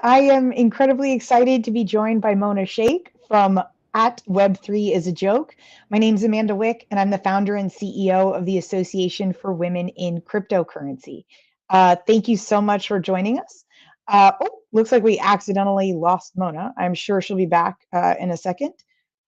I am incredibly excited to be joined by Mona Sheikh from at Web3 is a Joke. My name is Amanda Wick, and I'm the founder and CEO of the Association for Women in Cryptocurrency. Thank you so much for joining us. Looks like we accidentally lost Mona. I'm sure she'll be back in a second.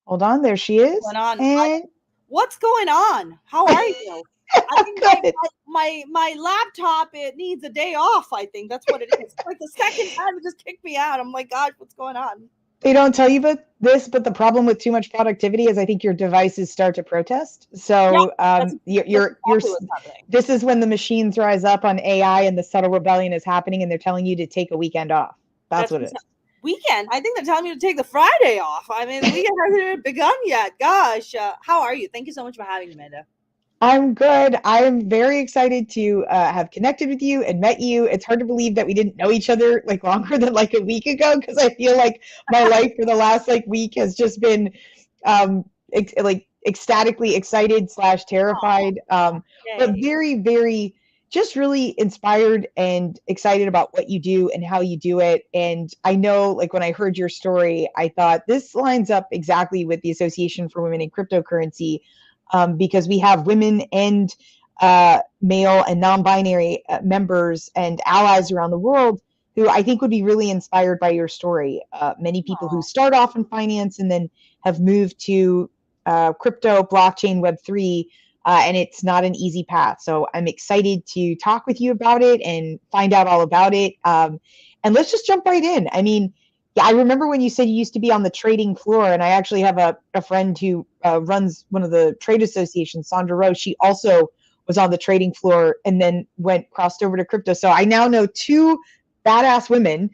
Hold on, there she is. Going on? And What's going on? How are you? I think good. my laptop, it needs a day off. I think that's what it is. Like the second time it just kicked me out. I'm like, God, what's going on? They don't tell you about this, but the problem with too much productivity is I think your devices start to protest. Yeah, So that's you're exactly what's happening. this is when the machines rise up on AI and the subtle rebellion is happening, and they're telling you to take a weekend off. That's what it is. Weekend. I think they're telling me to take the Friday off. I mean, the weekend hasn't even begun yet. Gosh, how are you? Thank you so much for having me, Amanda. I'm good. I'm very excited to have connected with you and met you. It's hard to believe that we didn't know each other like longer than like a week ago, because I feel like my life for the last like week has just been like ecstatically excited / terrified, but very, very just really inspired and excited about what you do and how you do it. And I know, like, when I heard your story, I thought this lines up exactly with the Association for Women in Cryptocurrency, because we have women and male and non-binary members and allies around the world who I think would be really inspired by your story. Many people who start off in finance and then have moved to crypto, blockchain, Web3, and it's not an easy path. So I'm excited to talk with you about it and find out all about it. And let's just jump right in. I mean, yeah, I remember when you said you used to be on the trading floor, and I actually have a friend who runs one of the trade associations, Sandra Rose. She also was on the trading floor and then crossed over to crypto. So I now know two badass women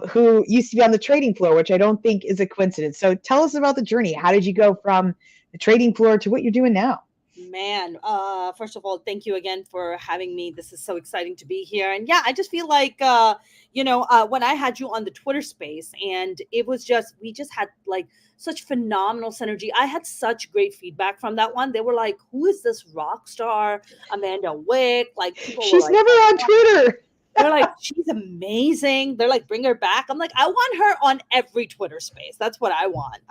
who used to be on the trading floor, which I don't think is a coincidence. So tell us about the journey. How did you go from the trading floor to what you're doing now? Man, first of all, thank you again for having me. This is so exciting to be here. And yeah, I just feel like, when I had you on the Twitter space, and it was just, we just had like such phenomenal synergy. I had such great feedback from that one. They were like, who is this rock star, Amanda Wick? Like, people were She's like, never on Twitter. they're like, she's amazing. They're like, bring her back. I'm like, I want her on every Twitter space. That's what I want.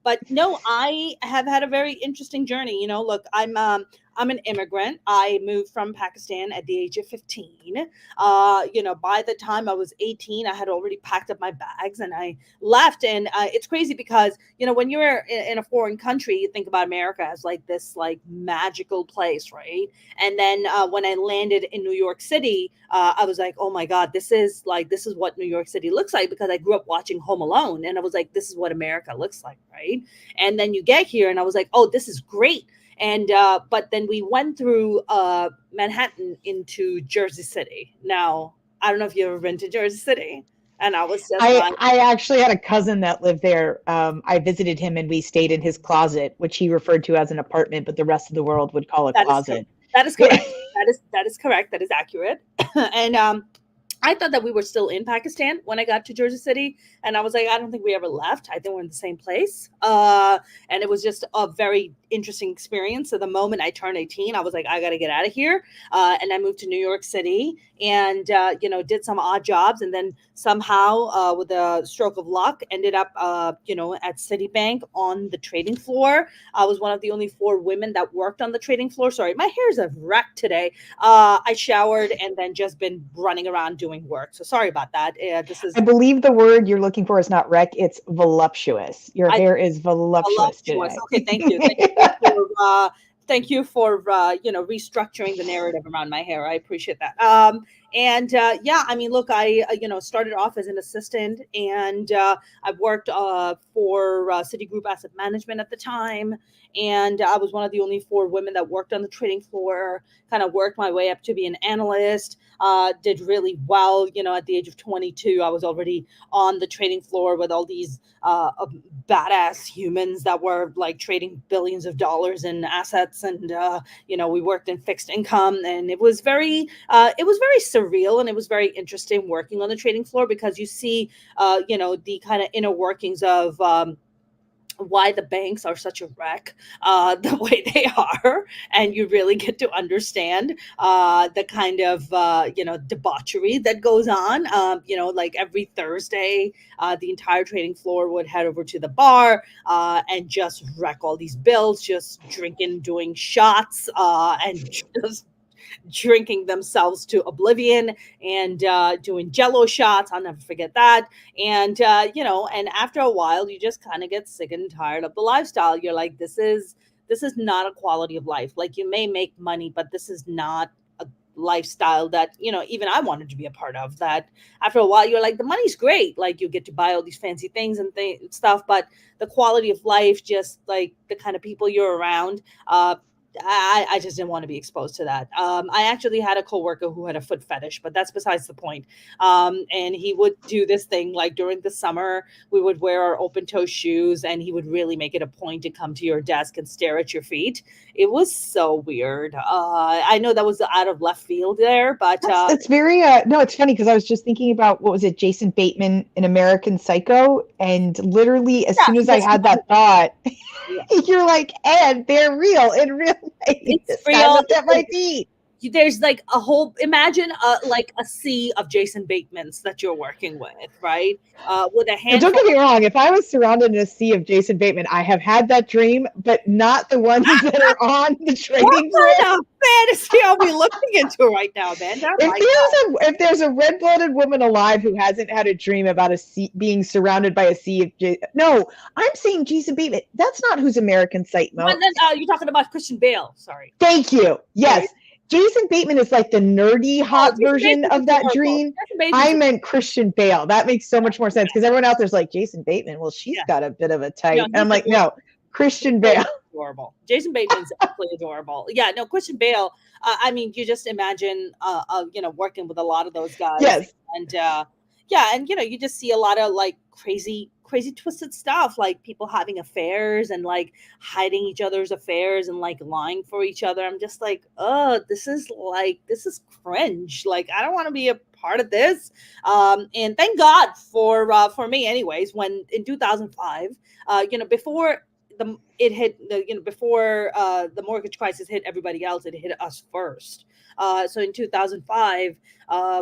But no, I have had a very interesting journey. Look, I'm an immigrant. I moved from Pakistan at the age of 15. By the time I was 18, I had already packed up my bags and I left. And it's crazy because, when you're in a foreign country, you think about America as like this like magical place, right? And then when I landed in New York City, I was like, oh my God, this is what New York City looks like, because I grew up watching Home Alone, and I was like, this is what America looks like, right? And then you get here and I was like, oh, this is great. And but then we went through Manhattan into Jersey City. Now, I don't know if you've ever been to Jersey City. And I was just like, I actually had a cousin that lived there. I visited him and we stayed in his closet, which he referred to as an apartment, but the rest of the world would call a closet. That is correct. That is correct. That is accurate. And I thought that we were still in Pakistan when I got to Jersey City. And I was like, I don't think we ever left. I think we're in the same place. And it was just a very interesting experience. So the moment I turned 18, I was like, I got to get out of here. And I moved to New York City and, did some odd jobs. And then somehow, with a stroke of luck, ended up, at Citibank on the trading floor. I was one of the only 4 women that worked on the trading floor. Sorry, my hair is a wreck today. I showered and then just been running around doing work. So sorry about that. I believe the word you're looking for is not wreck, it's voluptuous. Your hair is voluptuous today. Okay, thank you. Thank you for restructuring the narrative around my hair. I appreciate that. I mean, look, I started off as an assistant, and I've worked for Citigroup Asset Management at the time, and I was one of the only 4 women that worked on the trading floor. Kind of worked my way up to be an analyst. Did really well. At the age of 22, I was already on the trading floor with all these badass humans that were like trading billions of dollars in assets, and we worked in fixed income, and it was very surreal, and it was very interesting working on the trading floor, because you see the kind of inner workings of why the banks are such a wreck the way they are, and you really get to understand the kind of debauchery that goes on. Like every Thursday, the entire trading floor would head over to the bar and just wreck all these bills, just drinking, doing shots, and just drinking themselves to oblivion, and doing jello shots. I'll never forget that. And and after a while you just kind of get sick and tired of the lifestyle. You're like, this is not a quality of life. Like, you may make money, but this is not a lifestyle that even I wanted to be a part of. That after a while you're like, the money's great, like you get to buy all these fancy things and stuff, but the quality of life, just like the kind of people you're around, I just didn't want to be exposed to that. I actually had a coworker who had a foot fetish, but that's besides the point. And he would do this thing, like during the summer, we would wear our open toe shoes, and he would really make it a point to come to your desk and stare at your feet. It was so weird. I know that was out of left field there, but It's very no, it's funny because I was just thinking about, what was it, Jason Bateman in American Psycho, and literally as yeah, soon as I this had that thought, yeah, you're like, and they're real in real life. it's This guy real. looked at my feet. There's like a whole, imagine like a sea of Jason Batemans that you're working with, right? With a Now, don't handful. get me wrong. If I was surrounded in a sea of Jason Bateman, I have had that dream, but not the ones that are on the What trading floor. kind of fantasy are we looking into right now, Amanda? If there's a red-blooded woman alive who hasn't had a dream about a sea, being surrounded by a sea of no, I'm saying Jason Bateman. That's not whose American Psycho. And then you're talking about Christian Bale. Sorry. Thank you. Yes. Jason Bateman is like the nerdy hot version of that dream. I meant Christian Bale. That makes so much more sense, because everyone out there's like, Jason Bateman, well, she's got a bit of a type. And I'm like, no, Christian Bale. Adorable. Jason Bateman's absolutely adorable. Yeah, no, Christian Bale. I mean, you just imagine, working with a lot of those guys. Yes. And and you just see a lot of like crazy twisted stuff, like people having affairs and like hiding each other's affairs and like lying for each other. I'm just like, oh, this is cringe. Like, I don't want to be a part of this. And thank God for me, anyways, when in 2005, before before the mortgage crisis hit everybody else, it hit us first. So in 2005,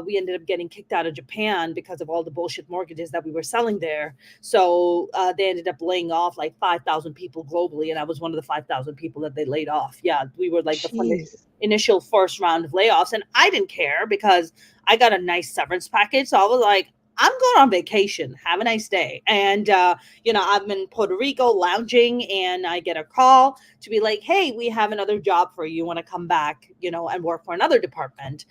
we ended up getting kicked out of Japan because of all the bullshit mortgages that we were selling there. So they ended up laying off like 5,000 people globally, and I was one of the 5,000 people that they laid off. Yeah, we were like the initial first round of layoffs, and I didn't care because I got a nice severance package. So I was like, I'm going on vacation. Have a nice day. And, I'm in Puerto Rico lounging, and I get a call to be like, hey, we have another job for you. You want to come back, and work for another department.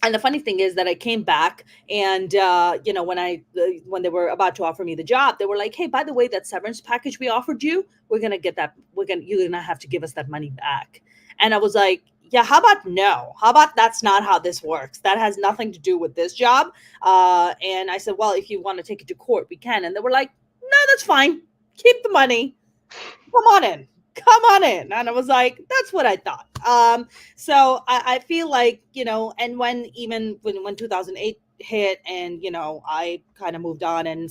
And the funny thing is that I came back, and when they were about to offer me the job, they were like, "Hey, by the way, that severance package we offered you, you're gonna have to give us that money back." And I was like, "Yeah, how about no? How about that's not how this works? That has nothing to do with this job." And I said, "Well, if you want to take it to court, we can." And they were like, "No, that's fine. Keep the money. Come on in." And I was like, that's what I thought. So I feel like, and when 2008 hit, and, I kind of moved on, and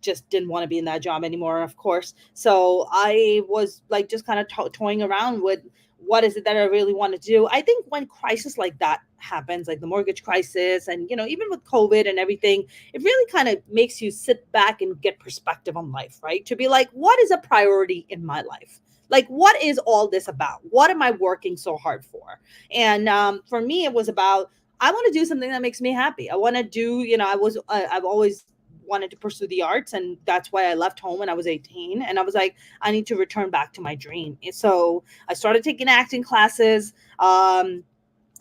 just didn't want to be in that job anymore, of course. So I was like, just kind of toying around with, what is it that I really want to do? I think when crisis like that happens, like the mortgage crisis, and, even with COVID and everything, it really kind of makes you sit back and get perspective on life, right? To be like, what is a priority in my life? Like, what is all this about? What am I working so hard for? And for me, it was about, I want to do something that makes me happy. I want to do, I've always wanted to pursue the arts, and that's why I left home when I was 18. And I was like, I need to return back to my dream. And so I started taking acting classes.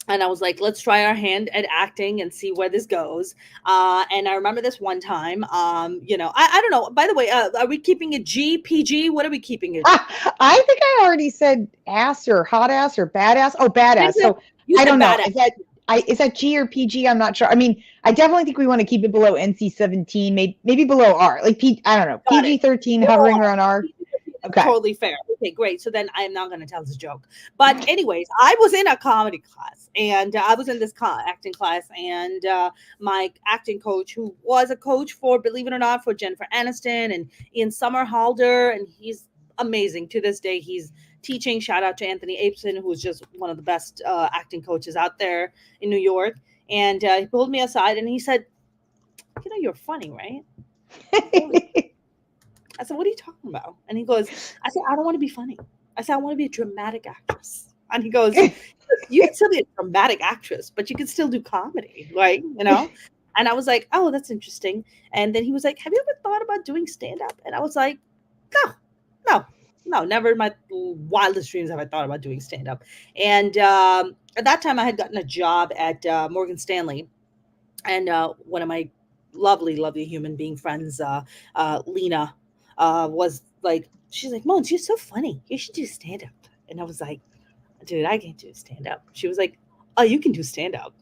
And I was like, let's try our hand at acting and see where this goes. And I remember this one time, I don't know. By the way, are we keeping it G, PG? What are we keeping it? I think I already said ass or hot ass or badass. Oh, badass. So I don't know. Is that G or PG? I'm not sure. I mean, I definitely think we want to keep it below NC-17, maybe below R. Like I don't know, PG-13 hovering around R. Okay. totally fair. Okay, great. So then I am not going to tell this joke. But anyways, I was in a comedy class, and I was in this acting class, and my acting coach, who was a coach for, believe it or not, for Jennifer Aniston and Ian Somerhalder, and he's amazing to this day. He's teaching. Shout out to Anthony Apeson, who's just one of the best acting coaches out there in New York. And he pulled me aside and he said, "You know, you're funny, right?" I said, "What are you talking about?" And he goes, I said, "I don't want to be funny." I said, "I want to be a dramatic actress." And he goes, "You can still be a dramatic actress, but you can still do comedy, right? You know?" And I was like, "Oh, that's interesting." And then he was like, "Have you ever thought about doing stand up?" And I was like, "No, no, no, never in my wildest dreams have I thought about doing stand up." And at that time, I had gotten a job at Morgan Stanley, and one of my lovely, lovely human being friends, Lena, was like, she's like, "Mons, you're so funny. You should do stand up." And I was like, "Dude, I can't do stand up." She was like, "Oh, you can do stand up."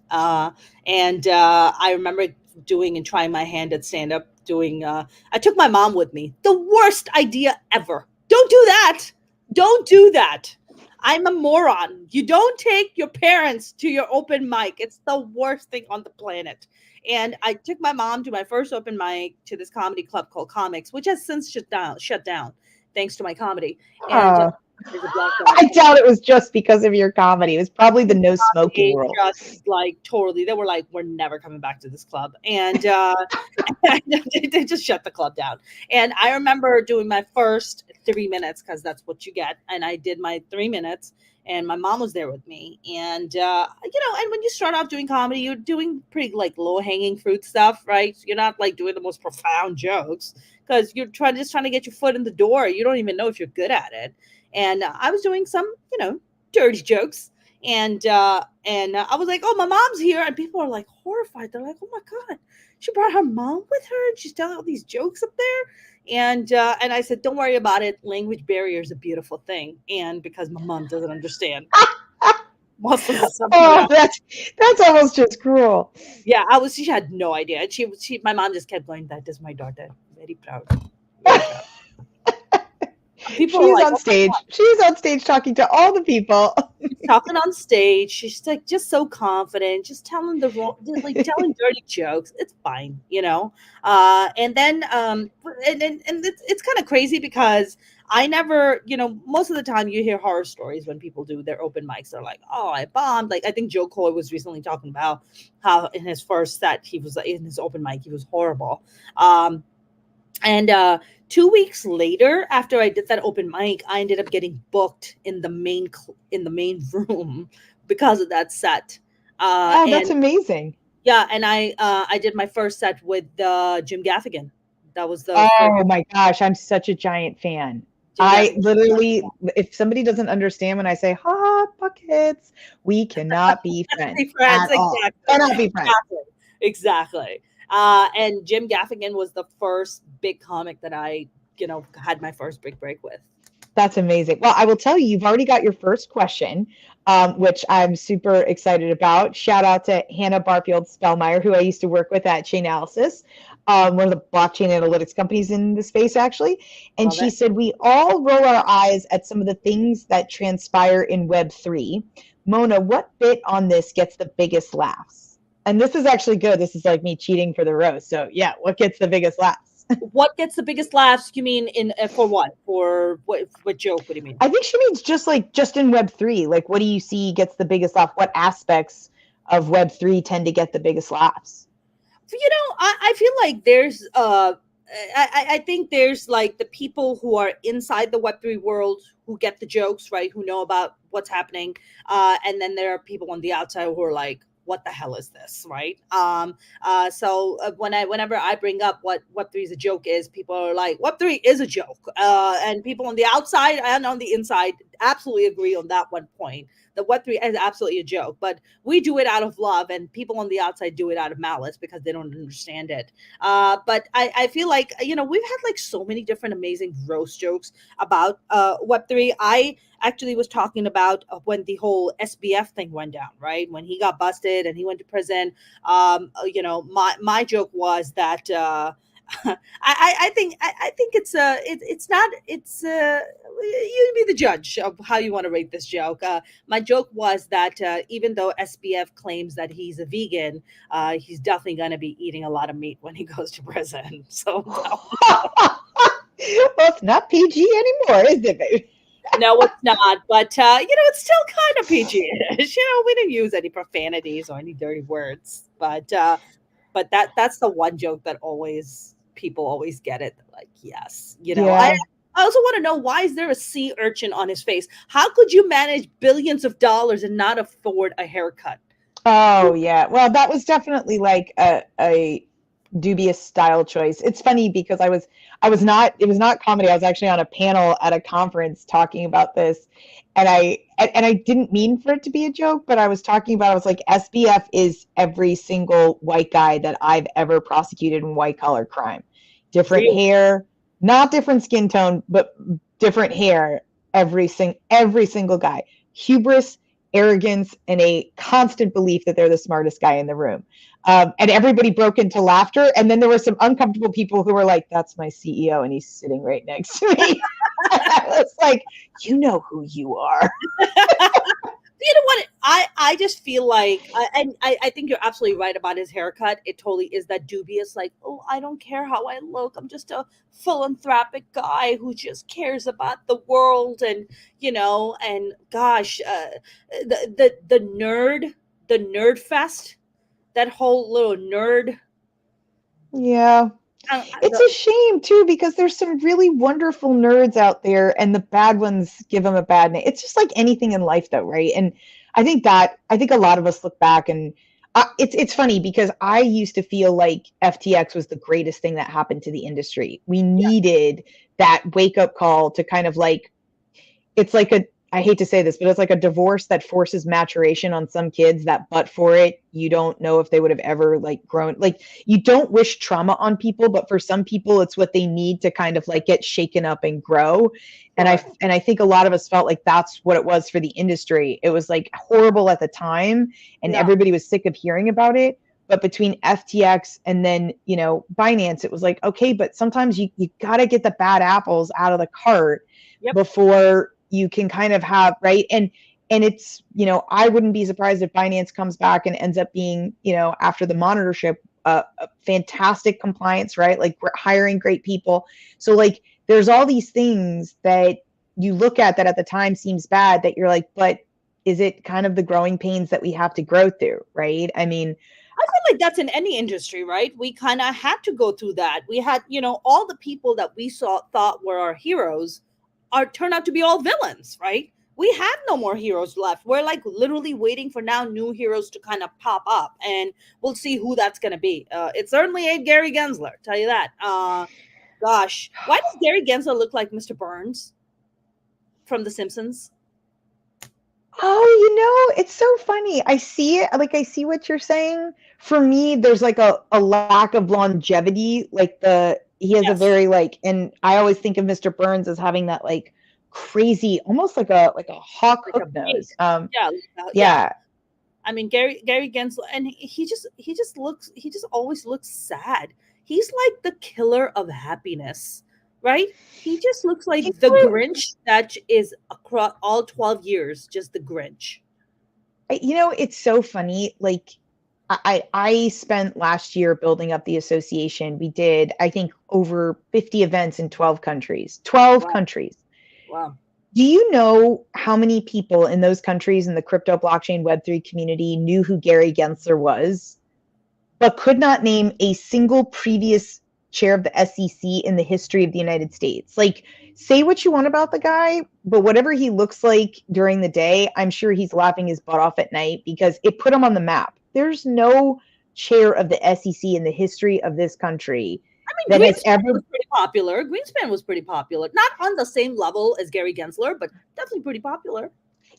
And I remember doing and trying my hand at stand up. Doing, I took my mom with me. The worst idea ever. Don't do that. Don't do that. I'm a moron. You don't take your parents to your open mic. It's the worst thing on the planet. And I took my mom to my first open mic to this comedy club called Comics, which has since shut down thanks to my comedy. And Oh, there's a black guy. I doubt it was just because of your comedy. It was probably the no smoking They rule. just like totally, they were like, "We're never coming back to this club." And they just shut the club down. And I remember doing my first 3 minutes, because that's what you get. And I did my 3 minutes, and my mom was there with me. And and when you start off doing comedy, you're doing pretty like low hanging fruit stuff, right? You're not like doing the most profound jokes, because you're trying to get your foot in the door. You don't even know if you're good at it. And I was doing some, dirty jokes. And I was like, "Oh, my mom's here," and people are like horrified. They're like, "Oh my god, she brought her mom with her, and she's telling all these jokes up there." And I said, "Don't worry about it. Language barrier is a beautiful thing, and because my mom doesn't understand most of the stuff coming Oh, out." that's almost just cruel. Yeah, she had no idea. And my mom just kept going, "That is my daughter. Very proud, very proud." People are She's like, on "Oh my god." stage. She's on stage talking to all the people. She's talking on stage. She's like just so confident, just telling like telling dirty jokes. It's fine. And then and it's kind of crazy because I never, most of the time you hear horror stories when people do their open mics. They're like, "Oh, I bombed." Like I think Joe Coy was recently talking about how in his first set he was in his open mic he was horrible. And 2 weeks later, after I did that open mic, I ended up getting booked in the main room because of that set. Oh, that's And amazing. yeah, and I did my first set with Jim Gaffigan. That was the first Oh my gosh, I'm such a giant fan. Jim I Gaffigan. literally, if somebody doesn't understand when I say hot buckets, we cannot be friends Friends, at all. exactly, Cannot be friends. exactly. And Jim Gaffigan was the first big comic that I, had my first big break with. That's amazing. Well, I will tell you, you've already got your first question, which I'm super excited about. Shout out to Hannah Barfield Spellmeyer, who I used to work with at Chainalysis, one of the blockchain analytics companies in the space, actually. And Love she it. said, "We all roll our eyes at some of the things that transpire in Web3. Mona, what bit on this gets the biggest laughs?" And this is actually good. This is like me cheating for the roast. So, yeah, what gets the biggest laughs? What gets the biggest laughs? You mean in for what? For what joke? What do you mean? I think she means just in Web3. Like, what do you see gets the biggest laugh? What aspects of Web3 tend to get the biggest laughs? I feel like there's I think there's like the people who are inside the Web3 world who get the jokes, right? Who know about what's happening. And then there are people on the outside who are like, "What the hell is this?" Right. So whenever I bring up what Web3 is a joke is, people are like, "Web3 is a joke." And people on the outside and on the inside absolutely agree on that one point. The Web3 is absolutely a joke, but we do it out of love, and people on the outside do it out of malice because they don't understand it. But I feel like we've had like so many different amazing roast jokes about Web3. I actually was talking about when the whole SBF thing went down, right? When he got busted and he went to prison. My joke was that I think it's not it's you be the judge of how you want to rate this joke. My joke was that even though SBF claims that he's a vegan, he's definitely going to be eating a lot of meat when he goes to prison. So Well, it's not PG anymore, is it, baby? no, it's not. But it's still kind of PG-ish. We didn't use any profanities or any dirty words. But that's the one joke that always people always get it. Like, yes, Yeah. I also want to know, why is there a sea urchin on his face? How could you manage billions of dollars and not afford a haircut? Oh, yeah. Well, that was definitely like a dubious style choice. It's funny because I was not it was not comedy. I was actually on a panel at a conference talking about this, and I didn't mean for it to be a joke, but I was talking about, I was like, SBF is every single white guy that I've ever prosecuted in white collar crime. Different Really? hair, not different skin tone, but different hair, every single guy. Hubris, arrogance, and a constant belief that they're the smartest guy in the room. And everybody broke into laughter. And then there were some uncomfortable people who were like, "That's my CEO, and he's sitting right next to me." I was like, "You know who you are." You know what? I just feel like, and I think you're absolutely right about his haircut. It totally is that dubious, like, oh, I don't care how I look. I'm just a philanthropic guy who just cares about the world, and gosh, the nerd fest, that whole little nerd. Yeah. It's a shame too, because there's some really wonderful nerds out there, and the bad ones give them a bad name. It's just like anything in life, though, right? And I think a lot of us look back, and it's funny because I used to feel like FTX was the greatest thing that happened to the industry. We needed that wake up call to kind of like, it's like a, I hate to say this, but it's like a divorce that forces maturation on some kids that, but for it, you don't know if they would have ever like grown. Like, you don't wish trauma on people, but for some people it's what they need to kind of like get shaken up and grow. Sure. And I think a lot of us felt like that's what it was for the industry. It was like horrible at the time, and Yeah. everybody was sick of hearing about it. But between FTX and then, Binance, it was like, okay, but sometimes you got to get the bad apples out of the cart Yep. before you can kind of have, right. And it's, I wouldn't be surprised if Binance comes back and ends up being, after the monitorship, a fantastic compliance, right? Like, we're hiring great people. So like, there's all these things that you look at that at the time seems bad, that you're like, but is it kind of the growing pains that we have to grow through, right? I mean, I feel like that's in any industry, right? We kind of had to go through that. We had, all the people that we thought were our heroes are turned out to be all villains, right? We have no more heroes left. We're like literally waiting for now new heroes to kind of pop up, and we'll see who that's going to be. It certainly ain't Gary Gensler, tell you that. Gosh, why does Gary Gensler look like Mr. Burns from The Simpsons? oh, it's so funny. I see it. Like, I see what you're saying. For me, there's like a lack of longevity. Like, he has a Yes, very like, and I always think of Mr. Burns as having that like crazy, almost like a hawk like a hook big, nose. yeah, yeah. Yeah. I mean, Gary Gensler, and he just always looks sad. He's like the killer of happiness, right? He just looks He's like the Grinch that is across all 12 years, just the Grinch. It's so funny. Like, I spent last year building up the association. We did, I think, over 50 events in 12 countries. 12 Wow, countries. wow. Do you know how many people in those countries in the crypto blockchain Web3 community knew who Gary Gensler was, but could not name a single previous chair of the SEC in the history of the United States? Like, say what you want about the guy, but whatever he looks like during the day, I'm sure he's laughing his butt off at night because it put him on the map. There's no chair of the SEC in the history of this country I mean, that has Greenspan ever. was pretty popular. Greenspan was pretty popular, not on the same level as Gary Gensler, but definitely pretty popular.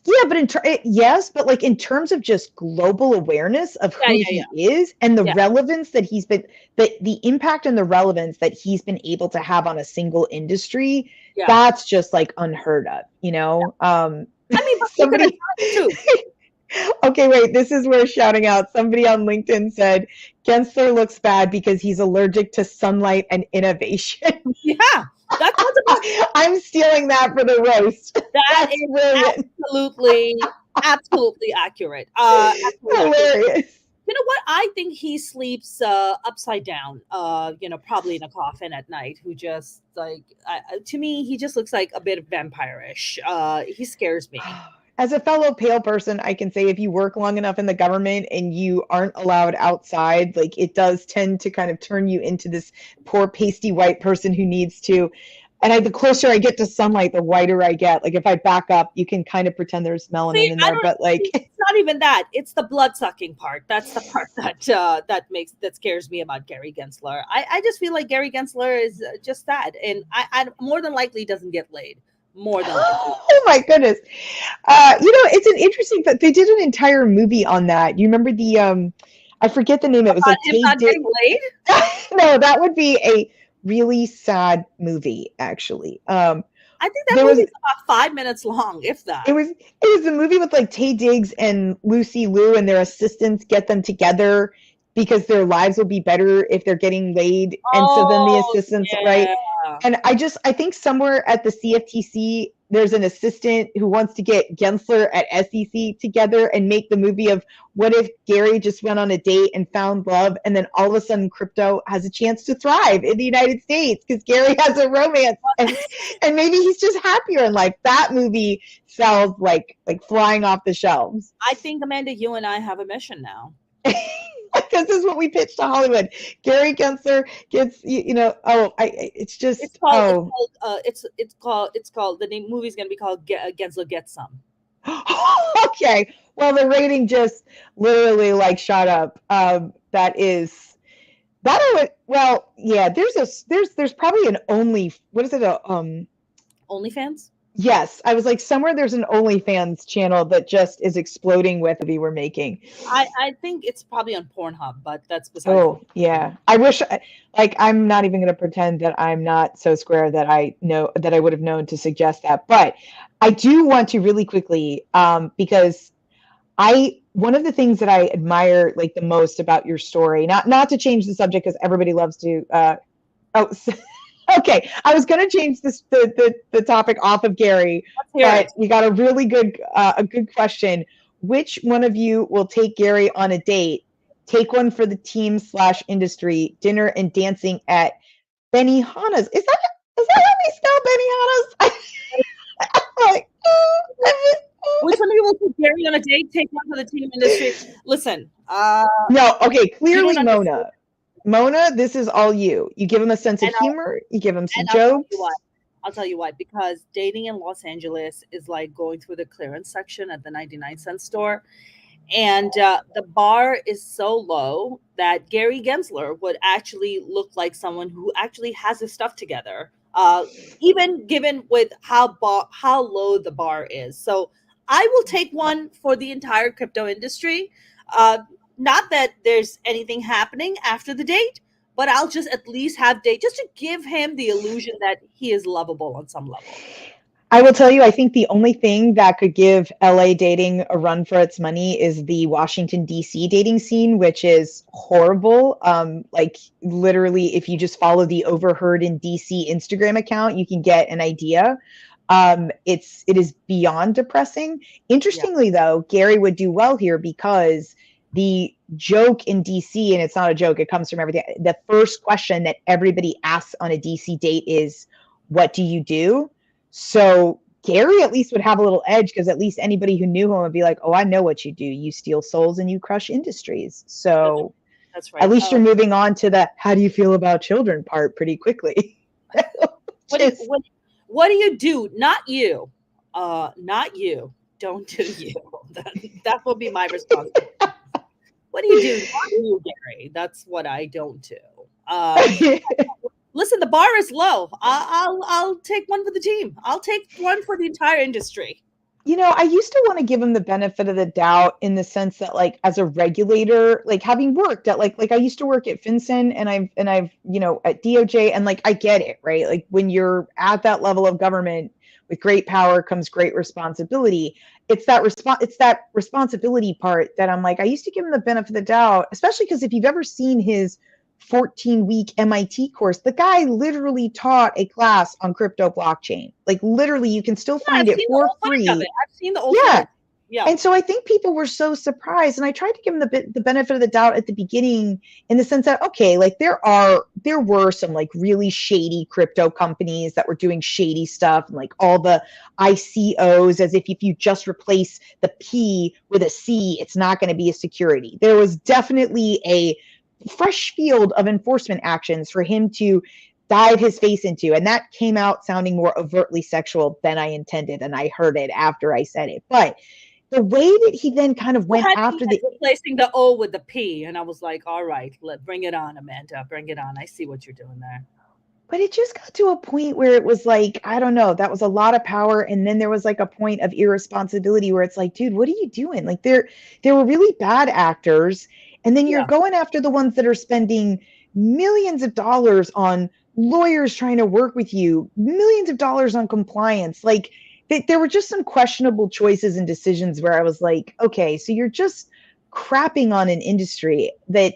Yeah, but yes, but like in terms of just global awareness of Yeah, who yeah, he yeah, is and the yeah, relevance that he's been, the impact and the relevance that he's been able to have on a single industry, yeah. that's just like unheard of. I mean, but keep it Somebody aside too. Okay, wait, this is where shouting out. Somebody on LinkedIn said Gensler looks bad because he's allergic to sunlight and innovation. Yeah, that's what's I'm stealing that for the roast. that That's is brilliant. absolutely accurate. Absolutely accurate. Hilarious. You know what? I think he sleeps upside down. Probably in a coffin at night. Who just like to me, he just looks like a bit of vampire-ish. He scares me. As a fellow pale person, I can say if you work long enough in the government and you aren't allowed outside, like it does tend to kind of turn you into this poor pasty white person who needs to. And the closer I get to sunlight, the whiter I get. Like if I back up, you can kind of pretend there's melanin See, in I there, don't. but like It's not even that. It's the blood sucking part. That's the part that scares me about Gary Gensler. I just feel like Gary Gensler is just that, and I more than likely doesn't get laid. More than likely. oh my goodness. It's an interesting, but they did an entire movie on that. You remember I forget the name. It was like Him not getting laid. No, that would be a really sad movie, actually. I think that there was movie's about 5 minutes long, if that. it was a movie with like Taye Diggs and Lucy Liu and their assistants get them together because their lives will be better if they're getting laid. And so then the assistants, right? And I think somewhere at the CFTC, there's an assistant who wants to get Gensler at SEC together and make the movie of what if Gary just went on a date and found love, and then all of a sudden crypto has a chance to thrive in the United States because Gary has a romance and maybe he's just happier in life. That movie sells like flying off the shelves. I think, Amanda, you and I have a mission now. This is what we pitched to Hollywood. Gary Gensler gets, it's just, it's called, it's called, the name movie's going to be called Gensler Gets Some. Okay. Well, the rating just literally like shot up. There's probably an OnlyFans? Yes, I was like, somewhere there's an OnlyFans channel that just is exploding with the movie we're making. I think it's probably on Pornhub, but that's besides. Oh, yeah. I wish, I'm not even going to pretend that I'm not so square that I would have known to suggest that. But I do want to really quickly, because one of the things that I admire like the most about your story, not to change the subject because everybody loves to, okay, I was going to change the topic off of Gary, but we got a really good question. Which one of you will take Gary on a date? Take one for the team/industry, dinner and dancing at Benihana's. Is that how they spell Benihana's? Which one of you will take Gary on a date? Take one for the team industry. Listen. No, okay, clearly Mona. Mona, this is all you. You give him a sense of humor. You give him some jokes. I'll tell you why. Because dating in Los Angeles is like going through the clearance section at the 99-cent store. And the bar is so low that Gary Gensler would actually look like someone who actually has his stuff together, even given with how low the bar is. So I will take one for the entire crypto industry. Not that there's anything happening after the date, but I'll just at least have date just to give him the illusion that he is lovable on some level. I will tell you, I think the only thing that could give LA dating a run for its money is the Washington, D.C. dating scene, which is horrible. Like literally, if you just follow the Overheard in D.C. Instagram account, you can get an idea. It is beyond depressing. Interestingly, though, Gary would do well here because the joke in DC, and it's not a joke, it comes from everything. The first question that everybody asks on a DC date is, what do you do? So Gary at least would have a little edge because at least anybody who knew him would be like, oh, I know what you do. You steal souls and you crush industries. So that's right. At least you're moving on to the how do you feel about children part pretty quickly. What do you do? Not you. Not you. Don't do you. That will be my response. What do you do? Not you, Gary. That's what I don't do. Listen, the bar is low. I'll take one for the team. I'll take one for the entire industry. I used to want to give him the benefit of the doubt in the sense that, like, as a regulator, like having worked at like I used to work at FinCEN, and I've at DOJ, and like I get it, right? Like when you're at that level of government, with great power comes great responsibility. It's that responsibility part that I'm like, I used to give him the benefit of the doubt, especially because if you've ever seen his 14-week MIT course, the guy literally taught a class on crypto blockchain. Like literally, you can still Yeah, find I've it seen the for whole footage of it. free. I've seen the old Yeah. footage. Yeah. And so I think people were so surprised, and I tried to give them the benefit of the doubt at the beginning, in the sense that, okay, like there were some like really shady crypto companies that were doing shady stuff, and like all the ICOs, as if you just replace the P with a C, it's not going to be a security. There was definitely a fresh field of enforcement actions for him to dive his face into, and that came out sounding more overtly sexual than I intended, and I heard it after I said it. But the way that he then kind of You went had me after at the, replacing the O with the P, and I was like, all right, bring it on, Amanda. Bring it on. I see what you're doing there. but it just got to a point where it was like, I don't know, that was a lot of power, and then there was like a point of irresponsibility where it's like, dude, what are you doing? Like there were really bad actors, and then you're Yeah. going after the ones that are spending millions of dollars on lawyers trying to work with you, millions of dollars on compliance. Like there were just some questionable choices and decisions where I was like, okay, so you're just crapping on an industry that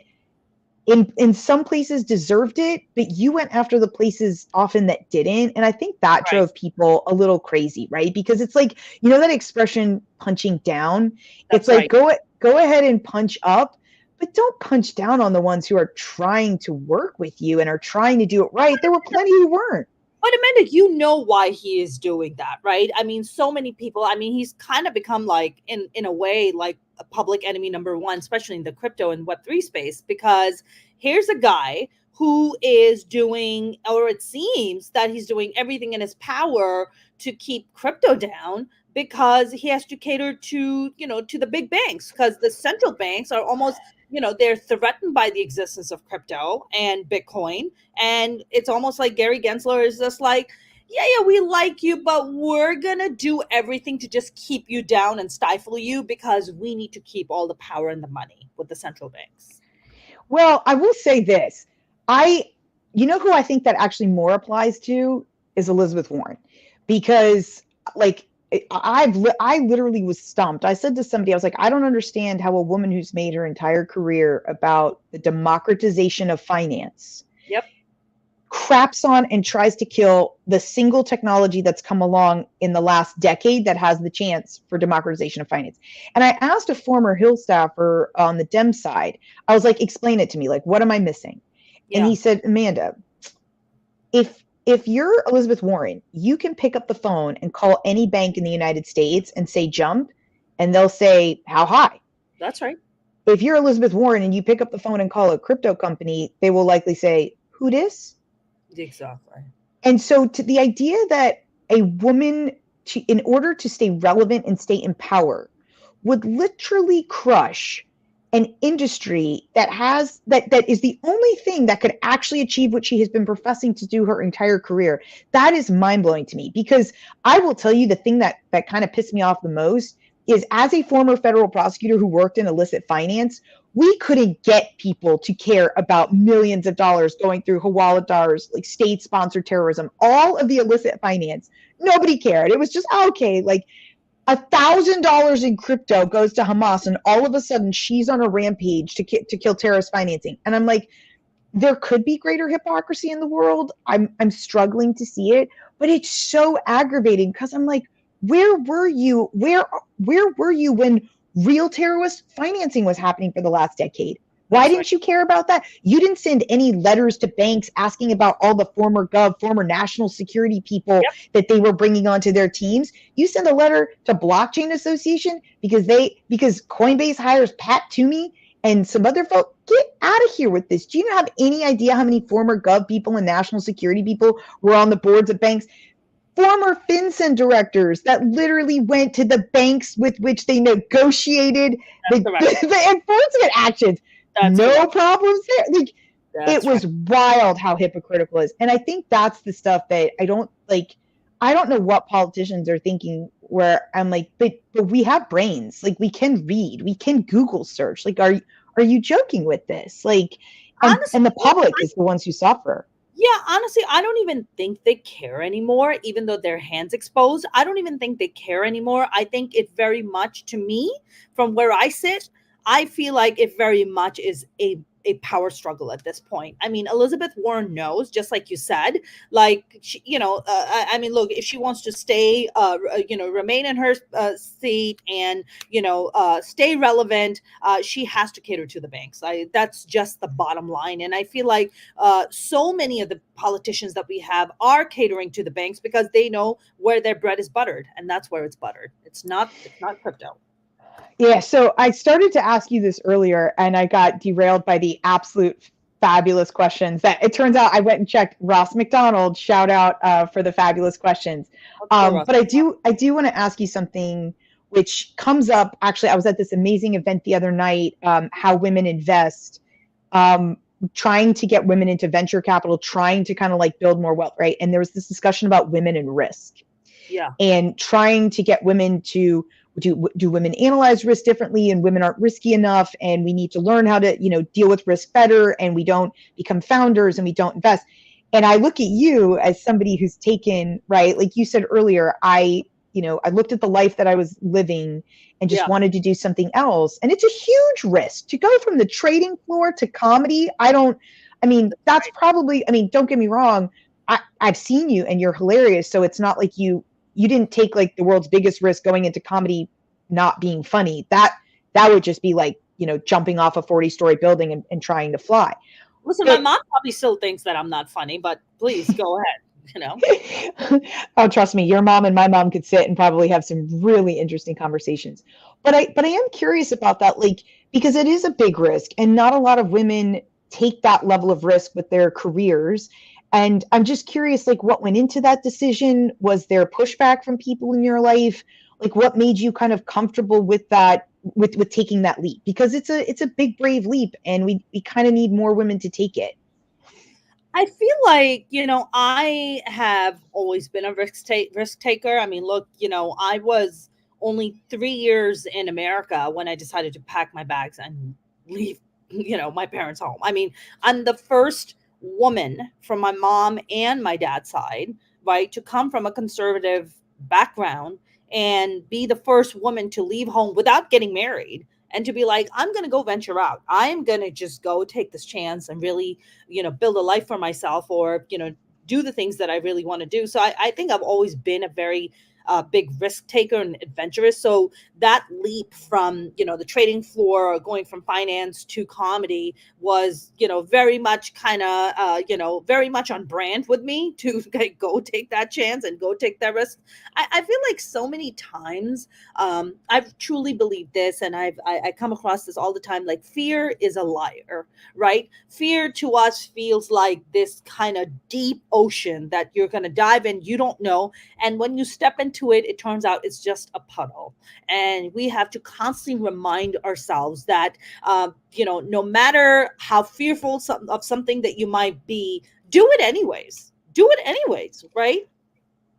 in some places deserved it, but you went after the places often that didn't. And I think that Right. drove people a little crazy, right? Because it's like, that expression, punching down. It's That's like, right. go ahead and punch up, but don't punch down on the ones who are trying to work with you and are trying to do it right. There were plenty who weren't. But Amanda, you know why he is doing that, right? I mean, so many people. I mean, he's kind of become like, in a way, like a public enemy number one, especially in the crypto and Web3 space, because here's a guy who is doing, or it seems that he's doing everything in his power to keep crypto down, because he has to cater to, to the big banks, because the central banks are almost, they're threatened by the existence of crypto and Bitcoin. And it's almost like Gary Gensler is just like, yeah, we like you, but we're going to do everything to just keep you down and stifle you, because we need to keep all the power and the money with the central banks. Well, I will say this. I, who I think that actually more applies to is Elizabeth Warren, because like I literally was stumped. I said to somebody, I was like, I don't understand how a woman who's made her entire career about the democratization of finance Yep. craps on and tries to kill the single technology that's come along in the last decade that has the chance for democratization of finance. And I asked a former Hill staffer on the Dem side, I was like, explain it to me. Like, what am I missing? And Yeah. he said, Amanda, if you're Elizabeth Warren, you can pick up the phone and call any bank in the United States and say jump, and they'll say, how high? That's right. If you're Elizabeth Warren and you pick up the phone and call a crypto company, they will likely say, who dis? Exactly. And so to the idea that a woman, in order to stay relevant and stay in power, would literally crush an industry that is the only thing that could actually achieve what she has been professing to do her entire career. That is mind-blowing to me, because I will tell you the thing that kind of pissed me off the most is, as a former federal prosecutor who worked in illicit finance, we couldn't get people to care about millions of dollars going through Hawaladars, like state-sponsored terrorism, all of the illicit finance. Nobody cared. It was just, okay, like $1,000 in crypto goes to Hamas, and all of a sudden she's on a rampage to kill terrorist financing. And I'm like, there could be greater hypocrisy in the world. I'm struggling to see it, but it's so aggravating, because I'm like, where were you? Where were you when real terrorist financing was happening for the last decade? Why That's right. didn't you care about that? You didn't send any letters to banks asking about all the former national security people Yep. that they were bringing onto their teams. You send a letter to Blockchain Association because Coinbase hires Pat Toomey and some other folk. Get out of here with this. Do you have any idea how many former gov people and national security people were on the boards of banks? Former FinCEN directors that literally went to the banks with which they negotiated That's correct. the enforcement actions. That's No correct. problems there. Like, it That's right. was wild how hypocritical it is. And I think that's the stuff that I don't like. I don't know what politicians are thinking where I'm like, but we have brains. Like we can read, we can Google search. Like, are you joking with this? Like, Honestly, and the look, public is the ones who suffer. yeah, honestly, I don't even think they care anymore, even though their hands exposed. I don't even think they care anymore. I think it very much, to me, from where I sit, I feel like it very much is a power struggle at this point. I mean, Elizabeth Warren knows, just like you said, like she, I mean, look, if she wants to stay, remain in her seat and stay relevant, she has to cater to the banks. That's just the bottom line, and I feel like so many of the politicians that we have are catering to the banks because they know where their bread is buttered, and that's where it's buttered. It's not crypto. Yeah, so I started to ask you this earlier and I got derailed by the absolute fabulous questions that it turns out I went and checked Ross McDonald, shout out for the fabulous questions. Go, But I do want to ask you something which comes up. Actually, I was at this amazing event the other night, How Women Invest, um, trying to get women into venture capital, trying to kind of like build more wealth, right? And there was this discussion about women and risk yeah. and trying to get women to do women analyze risk differently, and women aren't risky enough, and we need to learn how to deal with risk better, and we don't become founders and we don't invest. And I look at you as somebody who's taken, right, like you said earlier, I looked at the life that I was living and just Yeah. wanted to do something else, and it's a huge risk to go from the trading floor to comedy. That's probably, don't get me wrong, I've seen you and you're hilarious, so it's not like you didn't take like the world's biggest risk going into comedy not being funny. That would just be like, jumping off a 40-story building and trying to fly. Listen, my But mom probably still thinks that I'm not funny, but please go ahead. oh, trust me, your mom and my mom could sit and probably have some really interesting conversations. But I am curious about that, like, because it is a big risk and not a lot of women take that level of risk with their careers. And I'm just curious, like, what went into that decision? Was there pushback from people in your life? Like, what made you kind of comfortable with that, with taking that leap? Because it's a big, brave leap, and we kind of need more women to take it. I feel like, I have always been a risk taker. I mean, look, I was only 3 years in America when I decided to pack my bags and leave, my parents' home. I mean, I'm the first woman from my mom and my dad's side, right, to come from a conservative background and be the first woman to leave home without getting married and to be like, I'm going to go venture out. I'm going to just go take this chance and really, build a life for myself, or, do the things that I really want to do. So I think I've always been a very big risk taker and adventurous. So that leap from, the trading floor or going from finance to comedy was, very much kind of, very much on brand with me to like, go take that chance and go take that risk. I feel like so many times I've truly believed this, and I come across this all the time. Like, fear is a liar, right? Fear to us feels like this kind of deep ocean that you're going to dive in. You don't know. And when you step into it, it turns out it's just a puddle. And we have to constantly remind ourselves that, no matter how fearful of something that you might be, do it anyways. Do it anyways, right?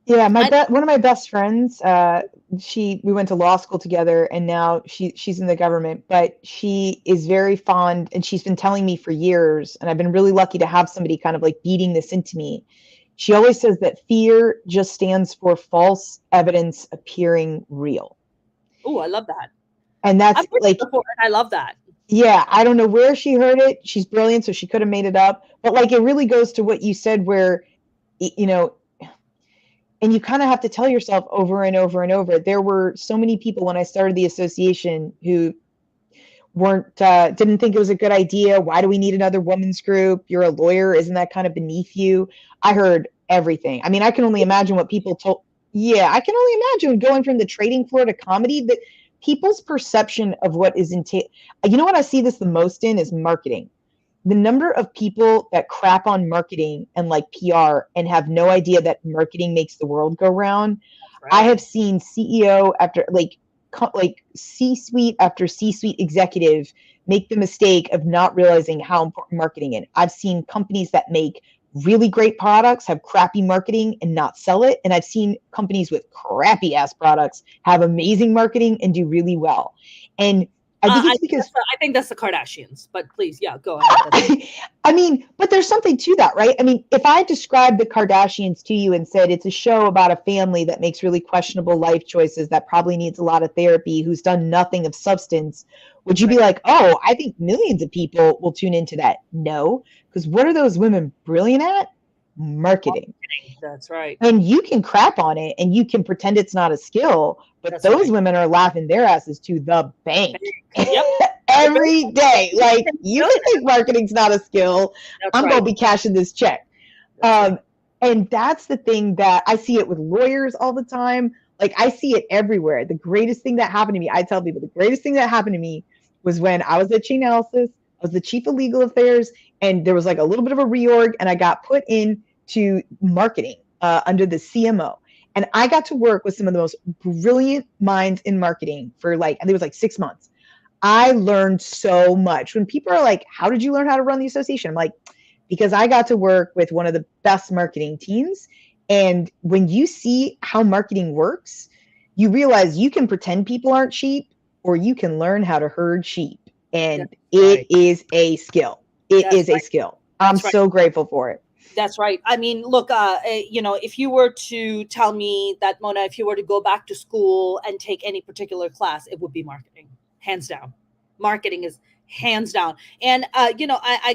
Yeah, I one of my best friends, we went to law school together, and now she's in the government, but she is very fond, and she's been telling me for years, and I've been really lucky to have somebody kind of like beating this into me. She always says that fear just stands for false evidence appearing real. Oh, I love that. And that's I've heard it like, before, and I love that. yeah, I don't know where she heard it. She's brilliant, so she could have made it up. But like, it really goes to what you said, where, you know, and you kind of have to tell yourself over and over and over. There were so many people when I started the association who didn't think it was a good idea. Why do we need another women's group? You're a lawyer, isn't that kind of beneath you? I heard everything. I mean, I can only imagine what people told. Yeah, I can only imagine going from the trading floor to comedy, that people's perception of what is entailed. You know what I see this the most in is marketing. The number of people that crap on marketing and like PR and have no idea that marketing makes the world go round. That's I right. have seen CEO after like C-suite after C-suite executive make the mistake of not realizing how important marketing is. I've seen companies that make really great products have crappy marketing and not sell it. And I've seen companies with crappy ass products have amazing marketing and do really well. And I think it's because I think that's the Kardashians. But please, yeah, go ahead. I mean, but there's something to that, right? I mean, if I described the Kardashians to you and said it's a show about a family that makes really questionable life choices, that probably needs a lot of therapy, who's done nothing of substance, would you be like, oh, I think millions of people will tune into that? No, because what are those women brilliant at? Marketing. That's right. And you can crap on it and you can pretend it's not a skill, but That's those right. women are laughing their asses to the bank. Yep. Every day. Like, you can think marketing's not a skill. That's I'm right. going to be cashing this check. That's right. And that's the thing that I see it with lawyers all the time. Like, I see it everywhere. The greatest thing that happened to me, I tell people, the greatest thing that happened to me was when I was at Chainalysis. I was the chief of legal affairs, and there was like a little bit of a reorg, and I got put into marketing under the CMO. And I got to work with some of the most brilliant minds in marketing for like, I think it was like 6 months. I learned so much. When people are like, how did you learn how to run the association? I'm like, because I got to work with one of the best marketing teams. And when you see how marketing works, you realize you can pretend people aren't sheep, or you can learn how to herd sheep. And it is a skill. It is a skill. I'm so grateful for it. That's right. I mean, look, if you were to tell me that, Mona, if you were to go back to school and take any particular class, it would be marketing, hands down. Marketing is hands down. And I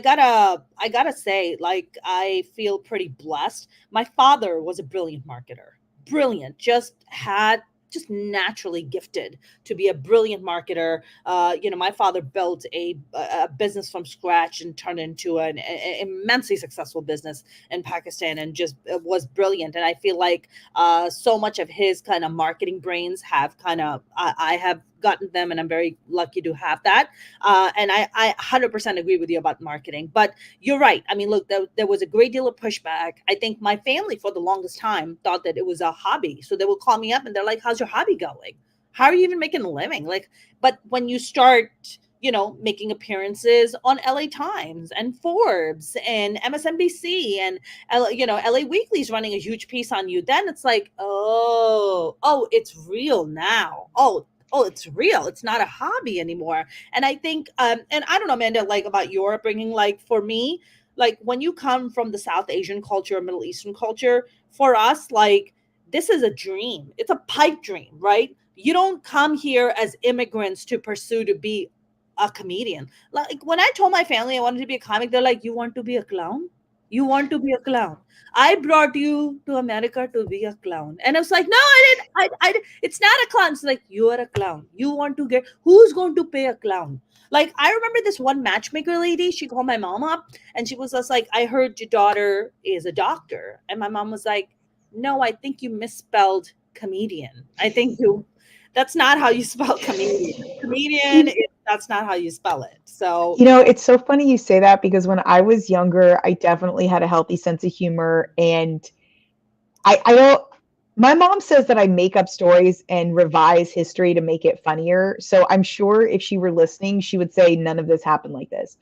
gotta say, like, I feel pretty blessed. My father was a brilliant marketer, brilliant, just naturally gifted to be a brilliant marketer. My father built a business from scratch and turned it into an immensely successful business in Pakistan, and just was brilliant. And I feel like so much of his kind of marketing brains have I have gotten them, and I'm very lucky to have that. And I 100% agree with you about marketing. But you're right. I mean, look, there was a great deal of pushback. I think my family for the longest time thought that it was a hobby. So they would call me up and they're like, how's your hobby going? How are you even making a living? Like, but when you start, making appearances on LA Times and Forbes and MSNBC and LA Weekly's running a huge piece on you, then it's like, oh, it's real now. Oh, it's real. It's not a hobby anymore. And I think, and I don't know, Amanda, like about your upbringing, like for me, like when you come from the South Asian culture or Middle Eastern culture, for us, like this is a dream. It's a pipe dream, right? You don't come here as immigrants to pursue to be a comedian. Like when I told my family I wanted to be a comic, they're like, you want to be a clown? You want to be a clown? I brought you to America to be a clown. And I was like, no, I didn't. It's not a clown. It's like, you are a clown. You want to who's going to pay a clown? Like, I remember this one matchmaker lady, she called my mom up and she was just like, I heard your daughter is a doctor. And my mom was like, no, I think you misspelled comedian. That's not how you spell comedian. That's not how you spell it. So, it's so funny you say that, because when I was younger, I definitely had a healthy sense of humor. And I don't, my mom says that I make up stories and revise history to make it funnier. So I'm sure if she were listening, she would say none of this happened like this.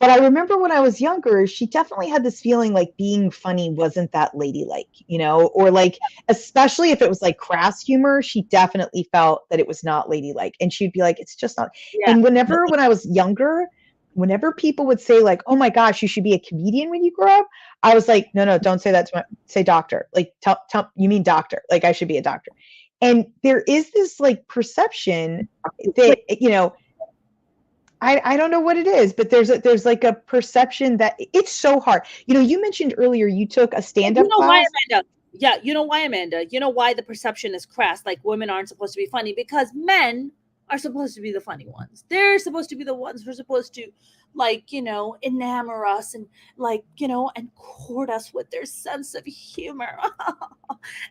But I remember when I was younger, she definitely had this feeling like being funny wasn't that ladylike, or like, especially if it was like crass humor, she definitely felt that it was not ladylike. And she'd be like, it's just not. yeah. And when I was younger, whenever people would say like, oh my gosh, you should be a comedian when you grow up, I was like, no, don't say that say doctor. Like, tell, you mean doctor. Like, I should be a doctor. And there is this like perception that, I don't know what it is, but there's like a perception that it's so hard. You mentioned earlier you took a stand-up class. Why, Amanda? Yeah, you know why, Amanda? You know why the perception is crass? Like women aren't supposed to be funny because men are supposed to be the funny ones. They're supposed to be the ones who are supposed to, like, enamor us and and court us with their sense of humor.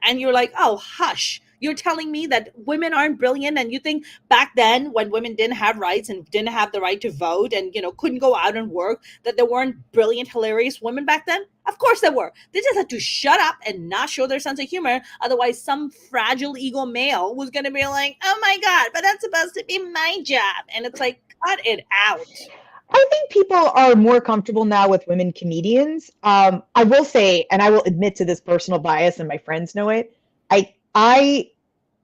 And you're like, oh, hush. You're telling me that women aren't brilliant, and you think back then when women didn't have rights and didn't have the right to vote and couldn't go out and work, that there weren't brilliant, hilarious women back then? Of course there were. They just had to shut up and not show their sense of humor. Otherwise, some fragile ego male was going to be like, oh my God, but that's supposed to be my job. And it's like, cut it out. I think people are more comfortable now with women comedians. I will say, and I will admit to this personal bias, and my friends know it. I I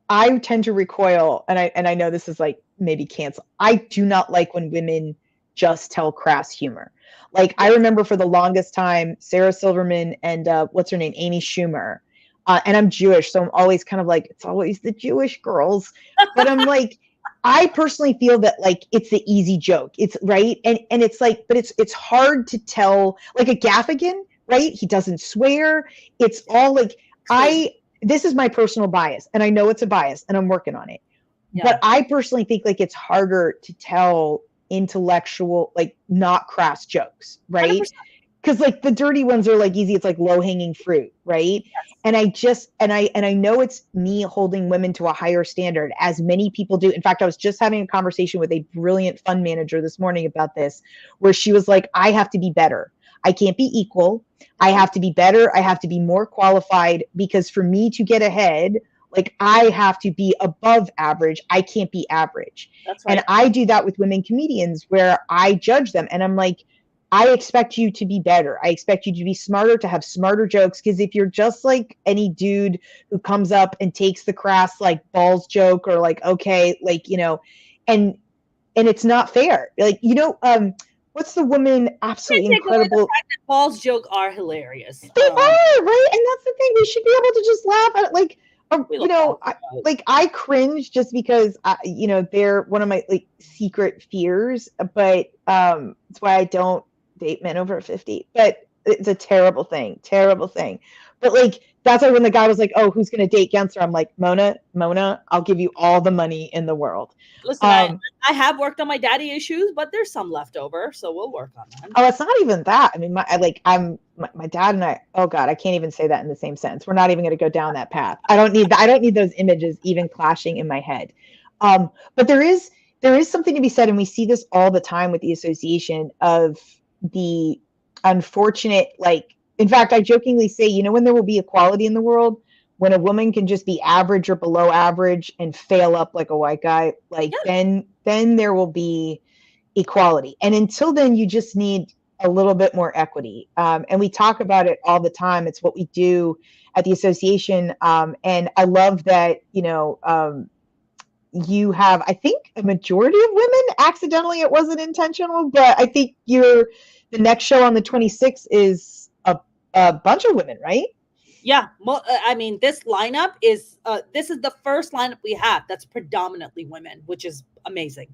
I tend to recoil, and I know this is like maybe cancel. I do not like when women just tell crass humor. Like I Yes. remember for the longest time, Sarah Silverman and what's her name, Amy Schumer. And I'm Jewish, so I'm always kind of like it's always the Jewish girls. But I'm like, I personally feel that like it's the easy joke. It's right, and it's like, but it's hard to tell like a Gaffigan, right? He doesn't swear. It's all like Crazy. I this is my personal bias, and I know it's a bias, and I'm working on it. Yeah. But I personally think like it's harder to tell intellectual, like not crass jokes, right? 100%. Because like the dirty ones are like easy, it's like low hanging fruit, right? Yes. And I just and I know it's me holding women to a higher standard, as many people do. In fact, I was just having a conversation with a brilliant fund manager this morning about this, where she was like, I have to be better. I can't be equal. I No, have to be better. I have to be more qualified, because for me to get ahead, like I have to be above average. I can't be average. that's And right. I do that with women comedians where I judge them and I'm like, I expect you to be better. I expect you to be smarter, to have smarter jokes. Because if you're just like any dude who comes up and takes the crass like balls joke, or like, okay, like, and it's not fair. Like, what's the woman Can't absolutely take away the incredible. fact that Paul's joke are hilarious. They are, right? And that's the thing. We should be able to just laugh at it. Like, We love Paul's joke. I cringe just because they're one of my like secret fears. But it's why I don't date men over 50. But it's a terrible thing, terrible thing. But like that's why when the guy was like, "Oh, who's gonna date Gensler?" I'm like, Mona, I'll give you all the money in the world. Listen, Um, I have worked on my daddy issues, but there's some left over, so we'll work on them. Oh, it's not even that. I mean, my dad and I. Oh God, I can't even say that in the same sentence. We're not even going to go down that path. I don't need that. I don't need those images even clashing in my head. But there is something to be said, and we see this all the time with the association of the unfortunate. Like, in fact, I jokingly say, when there will be equality in the world, when a woman can just be average or below average and fail up like a white guy, like Yeah, then there will be equality. And until then, you just need a little bit more equity. And we talk about it all the time. It's what we do at the association. And I love that, you have, I think, a majority of women. Accidentally, it wasn't intentional, but I think the next show on the 26th is a bunch of women, right? yeah. Well, I mean, this is the first lineup we have that's predominantly women, which is amazing.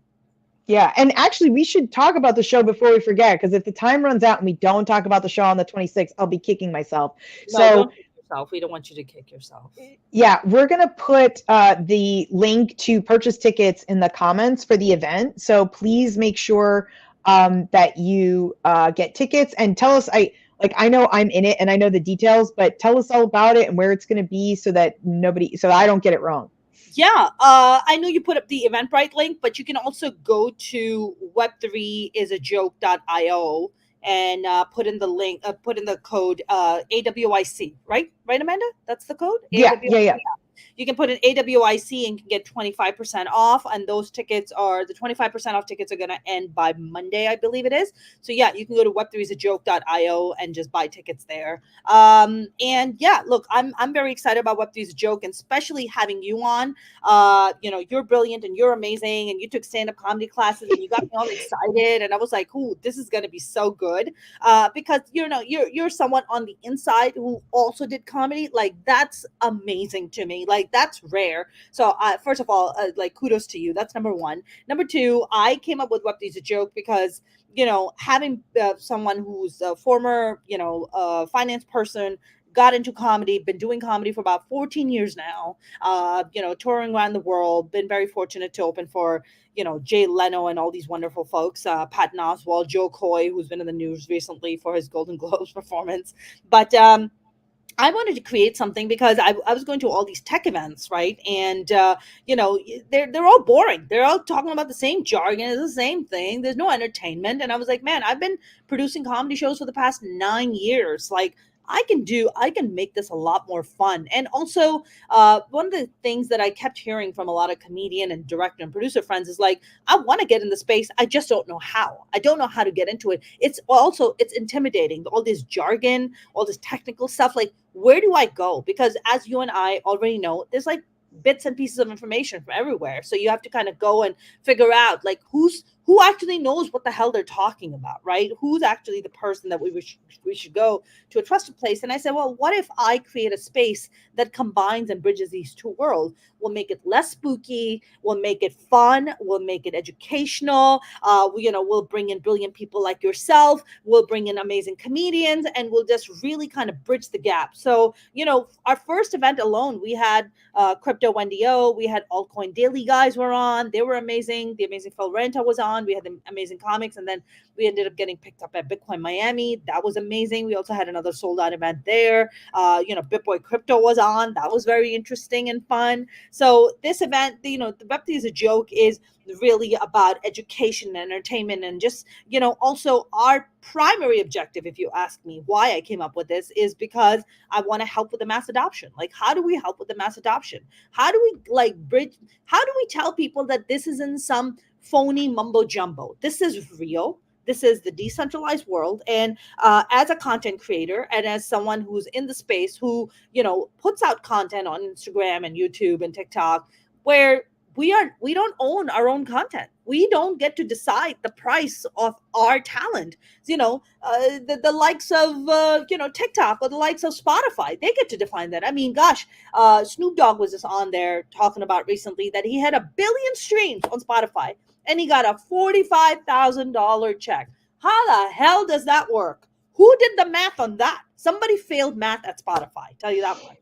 Yeah, and actually, we should talk about the show before we forget, because if the time runs out and we don't talk about the show on the 26th, I'll be kicking myself. No, So, don't kick yourself. We don't want you to kick yourself. yeah, we're going to put the link to purchase tickets in the comments for the event. So please make sure that you get tickets and tell us. I know I'm in it and I know the details, but tell us all about it and where it's going to be so I don't get it wrong. Yeah, I know you put up the Eventbrite link, but you can also go to web3isajoke.io and put in the link, put in the code AWIC, right? Right, Amanda? That's the code? Yeah, AWIC. yeah, yeah. You can put an AWIC and can get 25% off. And those tickets are the 25% off tickets are going to end by Monday, I believe it is. So yeah, you can go to web3isajoke.io and just buy tickets there. And yeah, look, I'm very excited about Web3 is a joke, and especially having you on. You're brilliant and you're amazing, and you took stand-up comedy classes and you got me all excited. And I was like, ooh, this is going to be so good. Because you're someone on the inside who also did comedy. Like that's amazing to me. Like that's rare. So first of all, like kudos to you. That's number one. Number two, I came up with Web3 is a joke because having someone who's a former finance person, got into comedy, been doing comedy for about 14 years now, touring around the world, been very fortunate to open for Jay Leno and all these wonderful folks, Patton Oswalt, Joe Coy, who's been in the news recently for his Golden Globes performance. But I wanted to create something because I was going to all these tech events, right? And they're all boring. They're all talking about the same jargon, it's the same thing. There's no entertainment. And I was like, man, I've been producing comedy shows for the past 9 years. Like I can make this a lot more fun. And also, one of the things that I kept hearing from a lot of comedian and director and producer friends is like, I want to get in the space, I just don't know how. I don't know how to get into it. It's also, it's intimidating, all this jargon, all this technical stuff. Like, where do I go? Because as you and I already know, there's like bits and pieces of information from everywhere. So you have to kind of go and figure out like who actually knows what the hell they're talking about, right? Who's actually the person that we should go to a trusted place. And I said, well, what if I create a space that combines and bridges these two worlds? We'll make it less spooky, we'll make it fun, we'll make it educational. We'll bring in brilliant people like yourself, we'll bring in amazing comedians, and we'll just really kind of bridge the gap. So, our first event alone, we had Crypto Wendy O, we had Altcoin Daily guys were on, they were amazing. The amazing Phil Renta was on, we had the amazing comics, and then we ended up getting picked up at Bitcoin Miami. That was amazing. We also had another sold out event there. Bitboy Crypto was on. That was very interesting and fun. So this event, the Web3 is a joke is really about education and entertainment, and just, also our primary objective, if you ask me why I came up with this, is because I want to help with the mass adoption. Like, how do we help with the mass adoption? How do we bridge? How do we tell people that this isn't some phony mumbo jumbo? This is real. This is the decentralized world. And as a content creator and as someone who's in the space, who, puts out content on Instagram and YouTube and TikTok, where we don't own our own content. We don't get to decide the price of our talent. The likes of TikTok or the likes of Spotify, they get to define that. I mean, gosh, Snoop Dogg was just on there talking about recently that he had 1 billion streams on Spotify and he got a $45,000 check. How the hell does that work? Who did the math on that? Somebody failed math at Spotify. Tell you that much.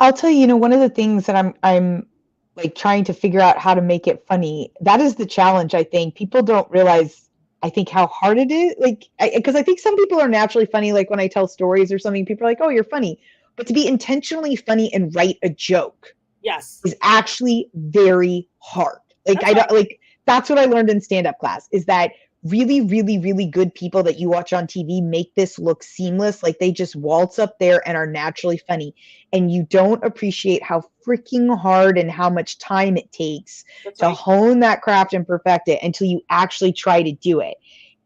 I'll tell you, one of the things that I'm like trying to figure out how to make it funny. That is the challenge. I think people don't realize, I think, how hard it is. Like, because I think some people are naturally funny. Like when I tell stories or something, people are like, "Oh, you're funny," but to be intentionally funny and write a joke, yes, is actually very hard. Like that's right. like that's what I learned in stand-up class, is that really, really, really good people that you watch on TV make this look seamless. Like they just waltz up there and are naturally funny. And you don't appreciate how freaking hard and how much time it takes to hone that craft and perfect it until you actually try to do it.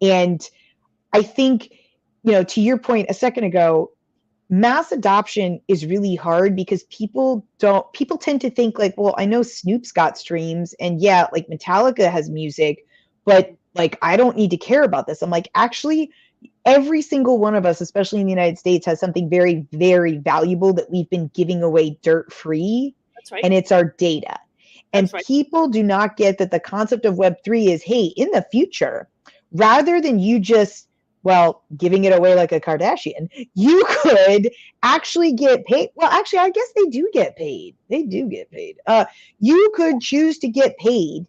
And I think, to your point a second ago, mass adoption is really hard because people tend to think like, well, I know Snoop's got streams and yeah, like Metallica has music, but like, I don't need to care about this. I'm like, actually, every single one of us, especially in the United States, has something very, very valuable that we've been giving away dirt free. That's right. And it's our data. And people do not get that the concept of Web3 is, hey, in the future, rather than you just, giving it away like a Kardashian, you could actually get paid. Well, actually, I guess they do get paid. They do get paid. You could choose to get paid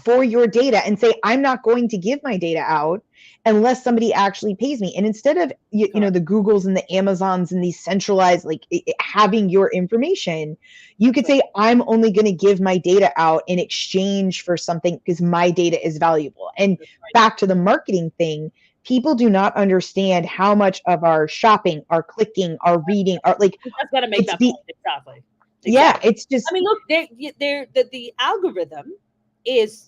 for your data and say, I'm not going to give my data out unless somebody actually pays me. And instead of, the Googles and the Amazons and these centralized, like having your information, you could say, I'm only going to give my data out in exchange for something because my data is valuable. And back to the marketing thing, people do not understand how much of our shopping, our clicking, our reading, our like, you just got to make that point. Exactly. Yeah. It's just, I mean, look, the algorithm is,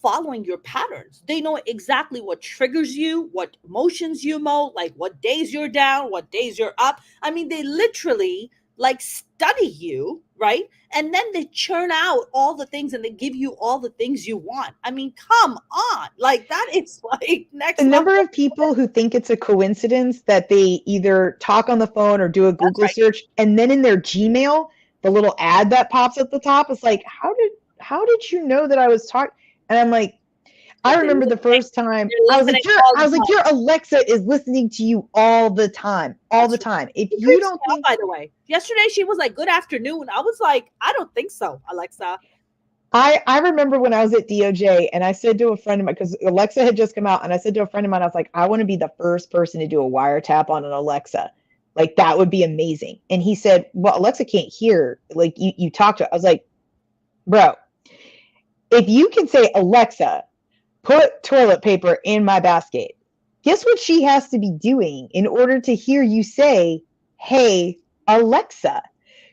following your patterns. They know exactly what triggers you, what emotions you like what days you're down, what days you're up. I mean, they literally like study you, right? And then they churn out all the things and they give you all the things you want. I mean, come on. Like that is like next the number level. of people who think it's a coincidence that they either talk on the phone or do a Google search, and then in their Gmail, the little ad that pops at the top is like, how did you know that I was talking? And I'm like, I remember the first time I was like, your Alexa is listening to you all the time, the time. If you don't think, by the way, yesterday she was like, good afternoon. I was like, I don't think so, Alexa. I remember when I was at DOJ and I said to a friend of mine, because Alexa had just come out, and I said to a friend of mine, I was like, I want to be the first person to do a wiretap on an Alexa. Like that would be amazing. And he said, well, Alexa can't hear. Like you talk to her. I was like, bro, if you can say, Alexa, put toilet paper in my basket, Guess what she has to be doing in order to hear you say, "Hey, Alexa"?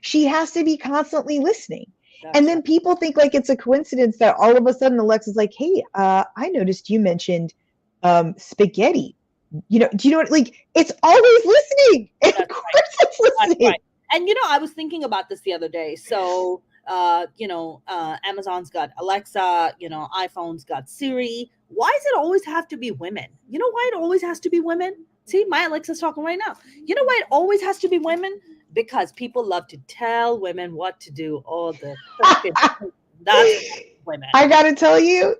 She has to be constantly listening. And That's right. then people think like it's a coincidence that all of a sudden Alexa's like, "Hey, I noticed you mentioned spaghetti. Do you know what? Like, it's always listening. Of That's right. course, it's That's listening. right. And I was thinking about this the other day. So, Amazon's got Alexa, iPhone's got Siri. Why does it always have to be women? You know why it always has to be women? See, my Alexa's talking right now. You know why it always has to be women? Because people love to tell women what to do all the freaking time. That's women. I gotta tell you,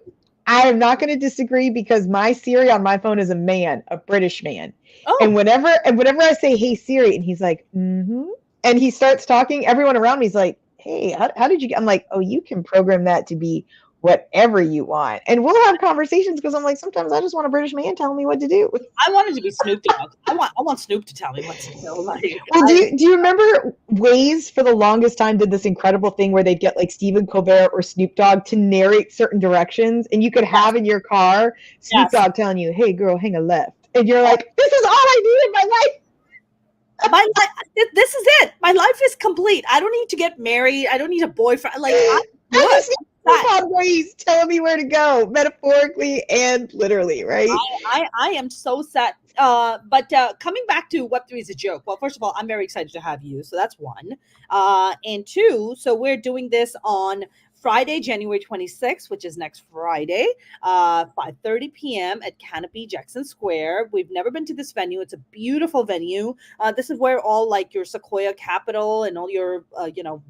I am not going to disagree because my Siri on my phone is a man, a British man. And Oh, whenever I say, "Hey Siri," and he's like, "Mm-hmm," and he starts talking, everyone around me is like, "Hey, how did you get?" I'm like, "Oh, you can program that to be whatever you want." And we'll have conversations because I'm like, sometimes I just want a British man telling me what to do. I wanted to be Snoop Dogg. I want Snoop to tell me what to do. Like, Well, do you remember Waze for the longest time did this incredible thing where they'd get like Stephen Colbert or Snoop Dogg to narrate certain directions, and you could yes, have in your car Snoop yes. Dogg telling you, "Hey, girl, hang a left," and you're like, "This is all I need in my life. My life, this is it. My life is complete. I don't need to get married. I don't need a boyfriend. Like, I'm I good. just need That Snoop on Waze telling me where to go, metaphorically and literally, right?" I am so set. But coming back to Web3 is a joke. Well, first of all, I'm very excited to have you. So that's one. And two, so we're doing this on Friday, January 26th, which is next Friday, 5:30 p.m. at Canopy Jackson Square. We've never been to this venue. It's a beautiful venue. This is where all like your Sequoia Capital and all your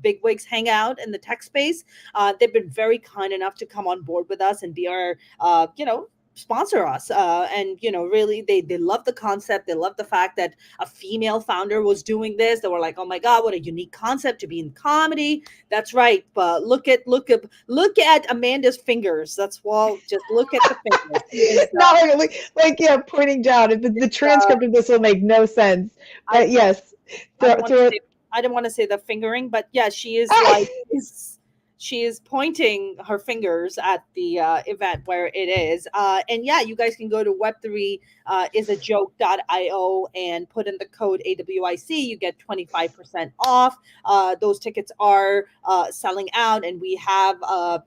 big wigs hang out in the tech space. They've been very kind enough to come on board with us and be our sponsor us, and really they love the concept. They love the fact that a female founder was doing this. They were like, oh my god, what a unique concept to be in comedy. That's right. But look at Amanda's fingers. That's well, just look at the fingers. She is, Not like yeah, pointing down. The transcript of this will make no sense, I but yes, I don't throw, want to throw say I don't want to say the fingering, but yeah, she is like she is pointing her fingers at the event where it is. And yeah, you guys can go to web3 isajoke.io and put in the code AWIC. You get 25% off. Those tickets are selling out, and we have a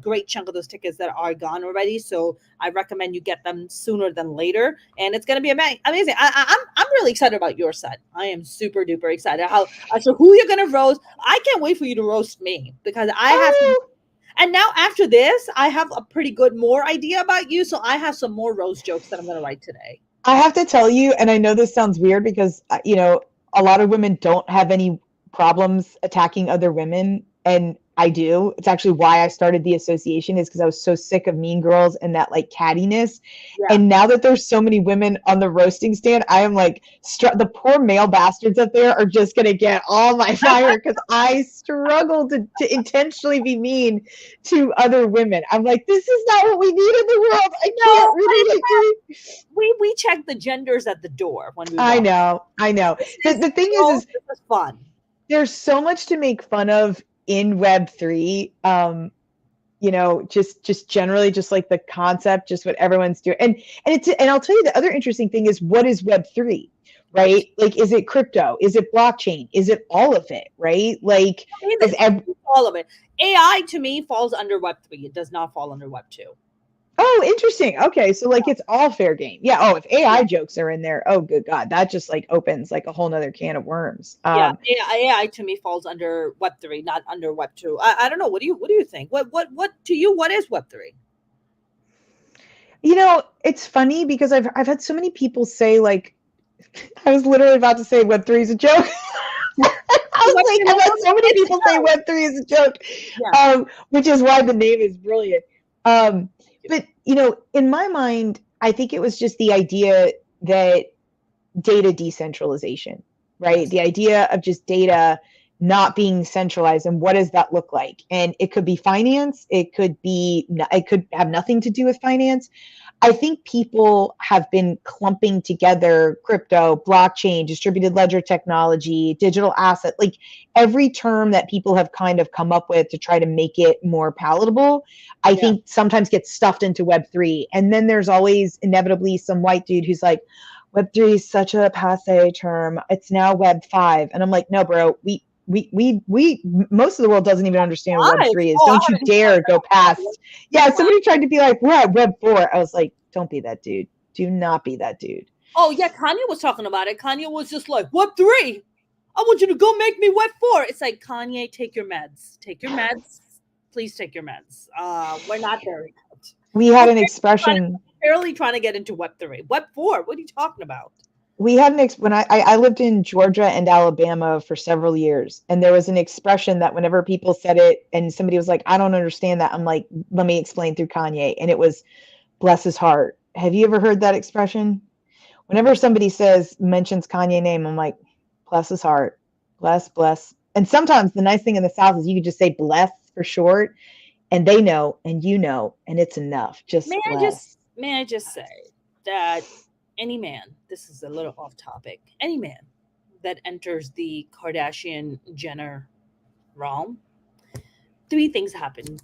great chunk of those tickets that are gone already. So I recommend you get them sooner than later, and it's going to be amazing. I'm really excited about your set. I am super duper excited. So who you're going to roast? I can't wait for you to roast me because I have. Oh, And now after this, I have a pretty good more idea about you. So I have some more roast jokes that I'm going to write today. I have to tell you, and I know this sounds weird because a lot of women don't have any problems attacking other women, and I do. It's actually why I started the association, is because I was so sick of Mean Girls and that like cattiness. Yeah. And now that there's so many women on the roasting stand, I am like, the poor male bastards up there are just gonna get all my fire because I struggle to intentionally be mean to other women. I'm like, this is not what we need in the world. I No, can't really we check the genders at the door when we I walk. know, I know. This The thing this is fun. there's so much to make fun of in Web3. Just generally, just like the concept, just what everyone's doing, and I'll tell you the other interesting thing is, what is Web3, right? Like, is it crypto? Is it blockchain? Is it all of it, right? Like, I mean, is all of it. AI to me falls under Web3. It does not fall under Web2. Oh, interesting. Okay, so like it's all fair game. Yeah. Oh, if AI Yeah. jokes are in there, oh, good God, that just like opens like a whole nother can of worms. Yeah, AI to me falls under Web3, not under Web2. I don't know. What do you think? What to you? What is Web3? It's funny because I've had so many people say like, I was literally about to say Web3 is a joke. I was like, I've had so many people say Web3 is a joke, Yeah. which is why the name is brilliant. But in my mind, I think it was just the idea that data decentralization, right? Yes. The idea of just data not being centralized, and what does that look like? And it could be finance, it could have nothing to do with finance. I think people have been clumping together crypto, blockchain, distributed ledger technology, digital asset, like every term that people have kind of come up with to try to make it more palatable, I Yeah. think sometimes gets stuffed into Web3. And then there's always inevitably some white dude who's like, Web3 is such a passe term. It's now Web5. And I'm like, no, bro, we most of the world doesn't even understand what Why? Web3 is. Oh, I Don't you haven't even heard dare go that. past. Yeah, somebody tried to be like, we're at Web4. I was like, don't be that dude. Do not be that dude. Oh yeah, Kanye was talking about it. Kanye was just like, Web3. I want you to go make me Web4. It's like, Kanye, take your meds. Take your meds. Please take your meds. We're not there yet. We had We're an expression. barely trying to get into Web3. Web4, what are you talking about? We had when I lived in Georgia and Alabama for several years, and there was an expression that whenever people said it and somebody was like, I don't understand that, I'm like, let me explain through Kanye. And it was, bless his heart. Have you ever heard that expression? Whenever somebody mentions Kanye name, I'm like, bless his heart, bless. And sometimes the nice thing in the South is you could just say bless for short, and they know, and you know, and it's enough. Just bless. May I just say that any man, this is a little off topic, any man that enters the Kardashian Jenner realm, three things happen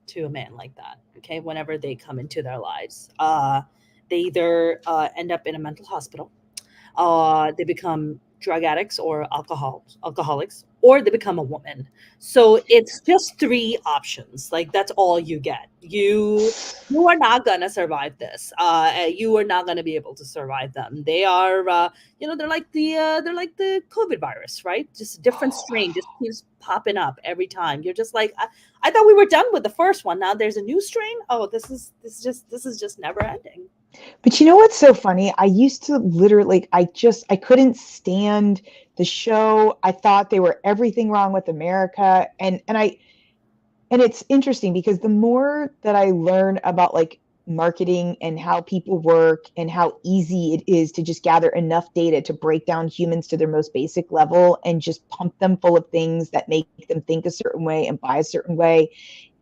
to a man like that. Okay, whenever they come into their lives, they either end up in a mental hospital, they become drug addicts or alcoholics, or they become a woman. So it's just three options. Like that's all you get. You are not gonna survive this. You are not gonna be able to survive them. They are, they're like the COVID virus, right? Just a different strain, just keeps popping up every time. You're just like, I thought we were done with the first one. Now there's a new strain. Oh, this is just never ending. But you know what's so funny? I used to literally, I couldn't stand the show. I thought they were everything wrong with America. And it's interesting because the more that I learn about like marketing and how people work and how easy it is to just gather enough data to break down humans to their most basic level and just pump them full of things that make them think a certain way and buy a certain way.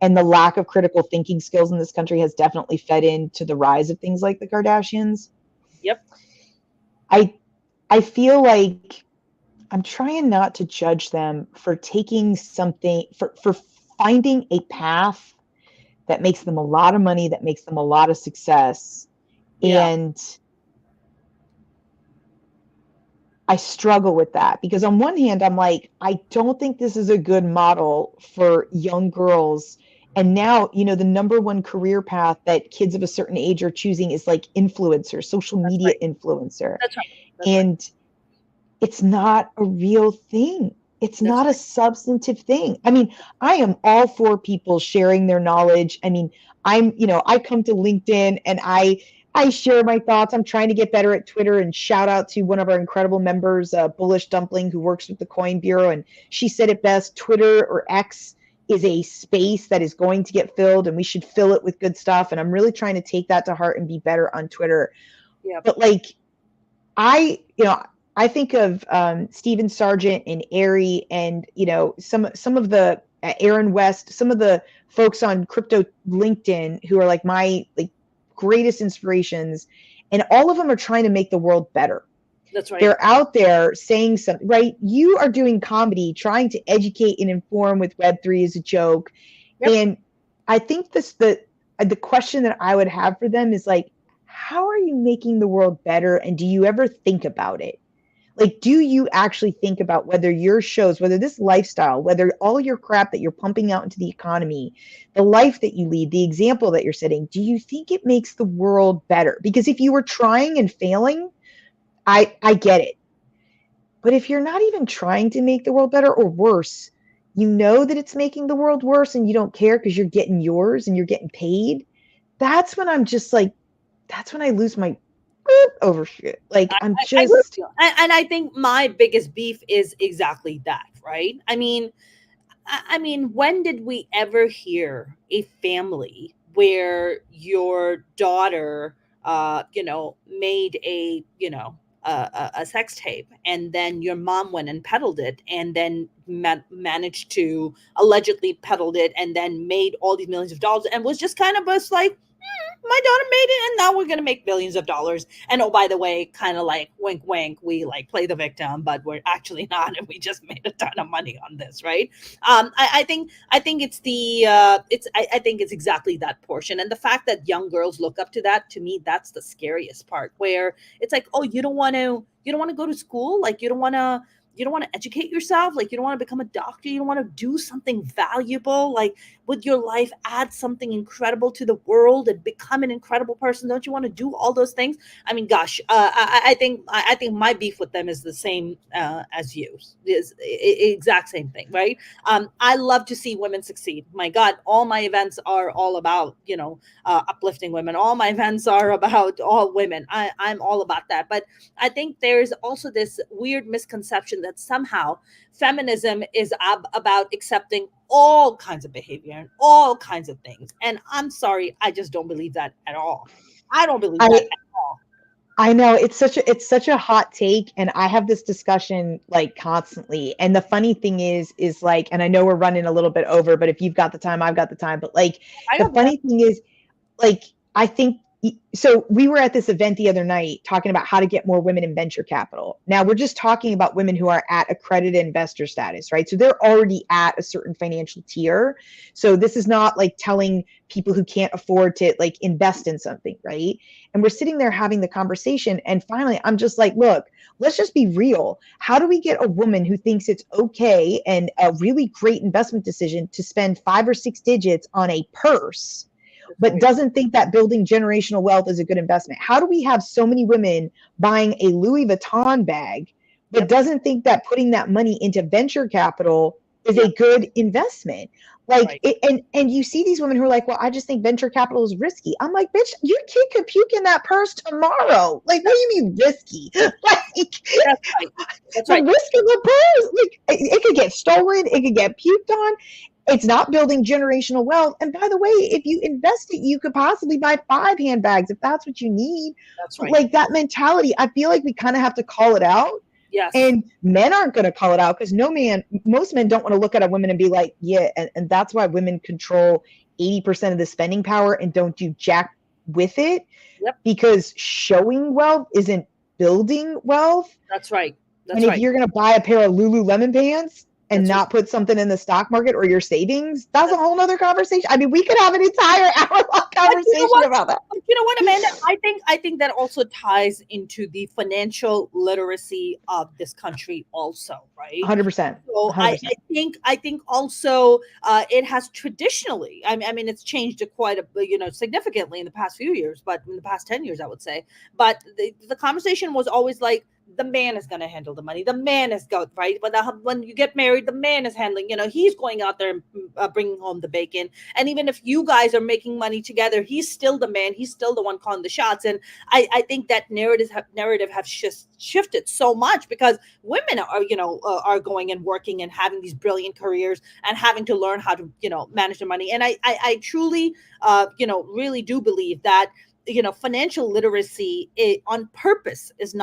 And the lack of critical thinking skills in this country has definitely fed into the rise of things like the Kardashians. Yep. I I feel like I'm trying not to judge them for taking something for finding a path that makes them a lot of money, that makes them a lot of success. Yeah. And I struggle with that because on one hand, I'm like, I don't think this is a good model for young girls. And now, the number one career path that kids of a certain age are choosing is like influencer, social That's media right. influencer. That's right. That's right. And it's not a real thing. It's That's not a right. substantive thing. I mean, I am all for people sharing their knowledge. I mean, I come to LinkedIn and I share my thoughts. I'm trying to get better at Twitter, and shout out to one of our incredible members, Bullish Dumpling, who works with the Coin Bureau. And she said it best, Twitter or X is a space that is going to get filled, and we should fill it with good stuff. And I'm really trying to take that to heart and be better on Twitter. Yeah. But like, I think of Steven Sargent and Ari, and some of the Aaron West, some of the folks on crypto LinkedIn who are like my like greatest inspirations, and all of them are trying to make the world better. That's right. They're out there saying something, right? You are doing comedy, trying to educate and inform with Web3 as a joke, Yep. and I think the question that I would have for them is like, how are you making the world better, and do you ever think about it? Like, do you actually think about whether your shows, whether this lifestyle, whether all your crap that you're pumping out into the economy, the life that you lead, the example that you're setting, do you think it makes the world better? Because if you were trying and failing, I get it. But if you're not even trying to make the world better, or worse, you know that it's making the world worse and you don't care because you're getting yours and you're getting paid, that's when I'm just like, that's when I lose my over shit. Like, I'm I agree with just, you. And I think my biggest beef is exactly that, right? I mean, when did we ever hear a family where your daughter, made a, a sex tape, and then your mom went and peddled it, and then managed to allegedly peddled it, and then made all these millions of dollars, and was just kind of just like, my daughter made it, and now we're gonna make billions of dollars. And oh, by the way, kind of like wink, wink, we like play the victim, but we're actually not, and we just made a ton of money on this, right? I think it's I think it's exactly that portion, and the fact that young girls look up to that, to me, that's the scariest part. Where it's like, oh, you don't want to go to school, like you don't want to educate yourself, like you don't want to become a doctor, you don't want to do something valuable, like with your life, add something incredible to the world and become an incredible person. Don't you want to do all those things? I mean, gosh, I think my beef with them is the same as you, is exact same thing, right? I love to see women succeed. My God, all my events are all about, uplifting women. All my events are about all women. I'm all about that. But I think there's also this weird misconception that somehow feminism is about accepting all kinds of behavior and all kinds of things. And I'm sorry, I just don't believe that at all. I don't believe that I at all. I know it's such a hot take, and I have this discussion like constantly. And the funny thing is like, and I know we're running a little bit over, but if you've got the time, I've got the time. But like I the don't know. funny thing is, like, I think so. We were at this event the other night talking about how to get more women in venture capital. Now we're just talking about women who are at accredited investor status, right? So they're already at a certain financial tier. So this is not like telling people who can't afford to like invest in something, right? And we're sitting there having the conversation. And finally, I'm just like, look, let's just be real. How do we get a woman who thinks it's okay and a really great investment decision to spend 5 or 6 digits on a purse, That's but right. doesn't think that building generational wealth is a good investment? How do we have so many women buying a Louis Vuitton bag, but Yep. doesn't think that putting that money into venture capital is a Yep. good investment? Like Right. it, and you see these women who are like, well, I just think venture capital is risky. I'm like, bitch, your kid could puke in that purse tomorrow. Like, what do you mean risky? Like, That's right. That's the right. risk of the purse, like it could get stolen, it could get puked on. It's not building generational wealth. And by the way, if you invest it, you could possibly buy 5 handbags if that's what you need. That's But right. like that mentality, I feel like we kind of have to call it out. Yes. And men aren't going to call it out because most men don't want to look at a woman and be like, yeah. And that's why women control 80% of the spending power and don't do jack with it, Yep. because showing wealth isn't building wealth. That's right. And That's if right. you're going to buy a pair of Lululemon pants and That's right. not put something in the stock market or your savings, that's a That's whole nother conversation. I mean, we could have an entire hour-long But you know conversation what? about that. But you know what, Amanda? I think that also ties into the financial literacy of this country, also, right? 100%. So I 100%. I think also it has traditionally. I mean, it's changed quite significantly in the past few years, but in the past 10 years, I would say. But the conversation was always like, the man is going to handle the money. The man is go right. But when you get married, the man is handling. He's going out there and bringing home the bacon. And even if you guys are making money together, he's still the man. He's still the one calling the shots. And I think that narrative have shifted so much because women are going and working and having these brilliant careers and having to learn how to manage their money. And I truly really do believe that financial literacy on purpose is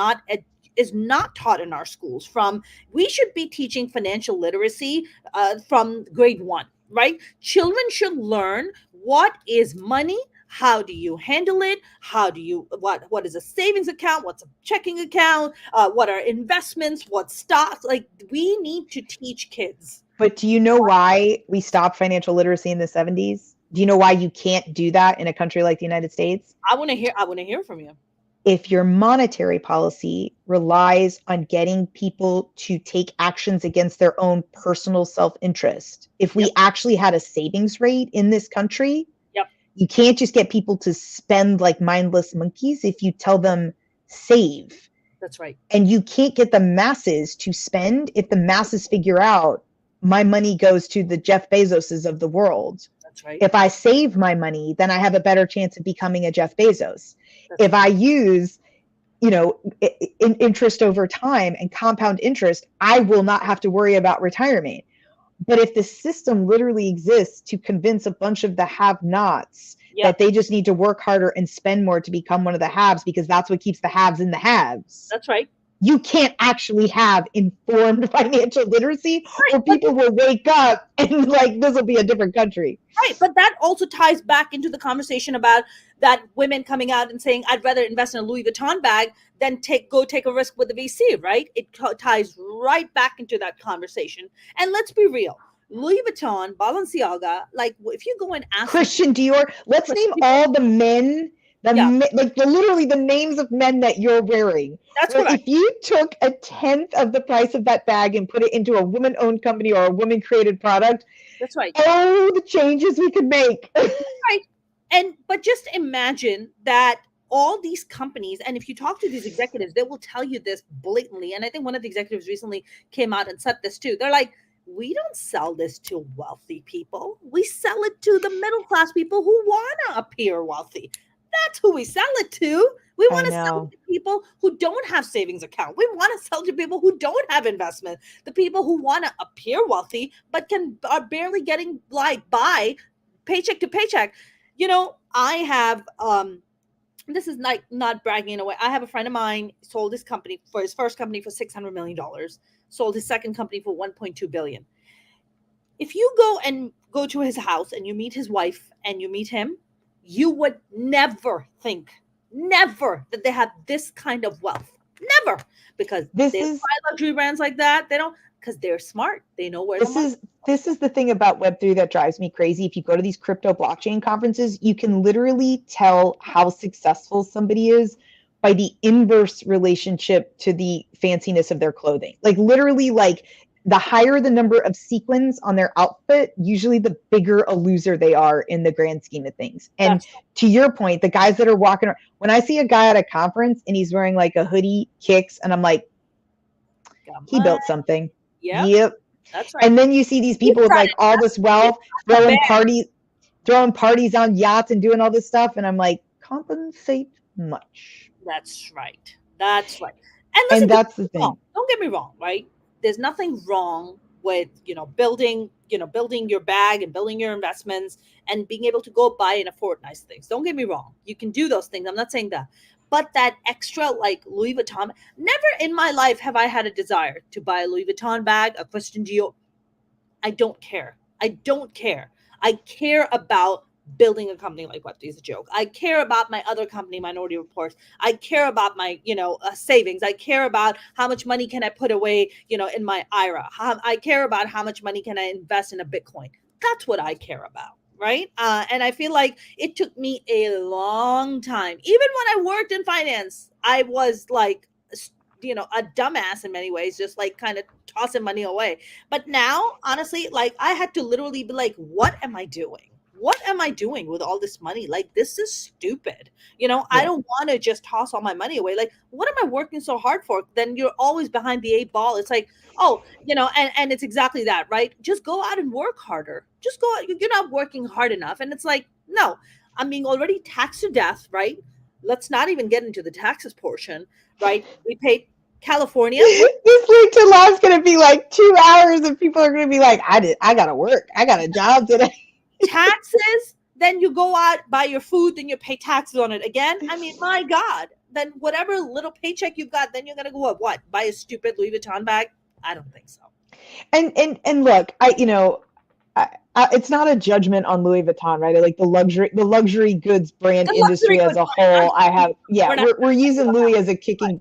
not taught in our schools. From We should be teaching financial literacy from grade one, right? Children should learn what is money. How do you handle it? How do you what is a savings account? What's a checking account? What are investments? What stocks? Like, we need to teach kids. But do you know why we stopped financial literacy in the 70s? Do you know why you can't do that in a country like the United States? I want to hear from you. If your monetary policy relies on getting people to take actions against their own personal self-interest, if we Yep. actually had a savings rate in this country, Yep. you can't just get people to spend like mindless monkeys if you tell them save. That's right. And you can't get the masses to spend if the masses figure out my money goes to the Jeff Bezoses of the world. That's right. If I save my money, then I have a better chance of becoming a Jeff Bezos. That's If right. I use, interest over time and compound interest, I will not have to worry about retirement. But if the system literally exists to convince a bunch of the have-nots that they just need to work harder and spend more to become one of the haves, because that's what keeps the haves in the haves. That's right. You can't actually have informed financial literacy, or people will wake up and like, this will be a different country. Right, but that also ties back into the conversation about that women coming out and saying, I'd rather invest in a Louis Vuitton bag than go take a risk with the VC, right? It ties right back into that conversation. And let's be real, Louis Vuitton, Balenciaga, like if you go and ask Christian Dior, let's name all the men, literally the names of men that you're wearing. That's correct. If you took a tenth of the price of that bag and put it into a woman-owned company or a woman-created product, that's right. Oh, the changes we could make. Right. But just imagine that all these companies, and if you talk to these executives, they will tell you this blatantly. And I think one of the executives recently came out and said this too. They're like, we don't sell this to wealthy people. We sell it to the middle class people who want to appear wealthy. That's who we sell it to. We want to sell it to people who don't have savings account. We want to sell to people who don't have investment. The people who want to appear wealthy but are barely getting by paycheck to paycheck. You know, I have this is not bragging in a way. I have a friend of mine sold his company for his first company for $600 million, sold his second company for $1.2 billion. If you go to his house and you meet his wife and you meet him, you would never think that they have this kind of wealth. Never. Because they buy luxury brands like that. They don't, because they're smart. They know where this is the thing about Web3 that drives me crazy. If you go to these crypto blockchain conferences, you can literally tell how successful somebody is by the inverse relationship to the fanciness of their clothing. Like literally, like the higher the number of sequins on their outfit, usually the bigger a loser they are in the grand scheme of things. And to your point, the guys that are walking around, when I see a guy at a conference and he's wearing like a hoodie, kicks, and I'm like, he built something. Yep. That's right. And then you see these people with like all this wealth, throwing parties on yachts and doing all this stuff. And I'm like, compensate much. That's right. That's right. And listen, that's the thing. Don't get me wrong, right? There's nothing wrong with, building your bag and building your investments and being able to go buy and afford nice things. Don't get me wrong. You can do those things. I'm not saying that. But that extra, like Louis Vuitton, never in my life have I had a desire to buy a Louis Vuitton bag, a Christian Dior. I don't care. I care about building a company like Web3 is a joke. I care about my other company, Minority Reports. I care about my, savings. I care about how much money can I put away, in my IRA. I care about how much money can I invest in a Bitcoin. That's what I care about. Right. And I feel like it took me a long time. Even when I worked in finance, I was like, a dumbass in many ways, just like kind of tossing money away. But now, honestly, like I had to literally be like, what am I doing? What am I doing with all this money? Like, this is stupid. I don't want to just toss all my money away. Like, what am I working so hard for? Then you're always behind the 8 ball. It's like, and it's exactly that, right? Just go out and work harder. Just go out. You're not working hard enough. And it's like, no, I'm being already taxed to death, right? Let's not even get into the taxes portion, right? We pay California. This link to law is going to be like 2 hours and people are going to be like, I got to work. I got a job today. Taxes, then you go out, buy your food, then you pay taxes on it again. I mean, my God, then whatever little paycheck you got, then you're going to go what? Buy a stupid Louis Vuitton bag? I don't think so. And look, it's not a judgment on Louis Vuitton, right? Like the luxury goods brand industry as a whole. We're using Louis as a kicking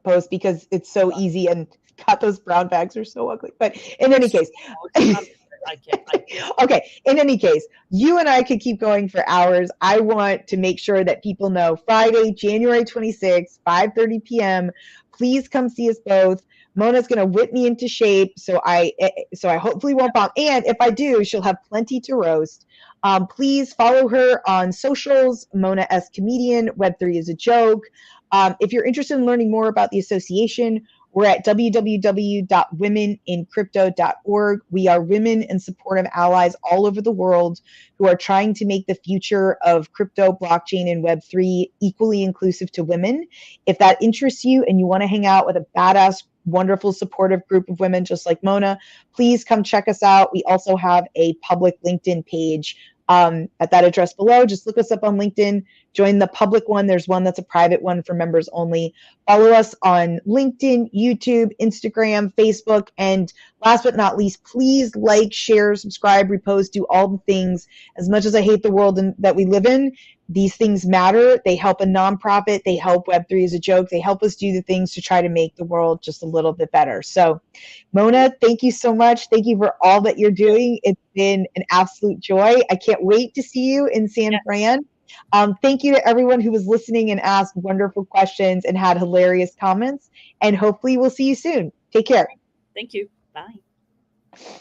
post because it's so easy, and God, those brown bags are so ugly. But in any case, I can't. Okay. In any case, you and I could keep going for hours. I want to make sure that people know Friday, January 26th, 5:30 p.m. Please come see us both. Mona's going to whip me into shape, so I hopefully won't bomb. And if I do, she'll have plenty to roast. Please follow her on socials, Mona S. Comedian, Web3 is a joke. If you're interested in learning more about the association, we're at www.womenincrypto.org. We are women and supportive allies all over the world who are trying to make the future of crypto, blockchain, and Web3 equally inclusive to women. If that interests you and you want to hang out with a badass, wonderful, supportive group of women just like Mona, please come check us out. We also have a public LinkedIn page at that address below. Just look us up on LinkedIn, join the public one. There's one that's a private one for members only. Follow us on LinkedIn, YouTube, Instagram, Facebook, and last but not least, please like, share, subscribe, repost, do all the things. As much as I hate the world that we live in, these things matter. They help a nonprofit. They help Web3 as a joke. They help us do the things to try to make the world just a little bit better. So, Mona, thank you so much. Thank you for all that you're doing. It's been an absolute joy. I can't wait to see you in San Fran. Thank you to everyone who was listening and asked wonderful questions and had hilarious comments. And hopefully we'll see you soon. Take care. Thank you. Bye.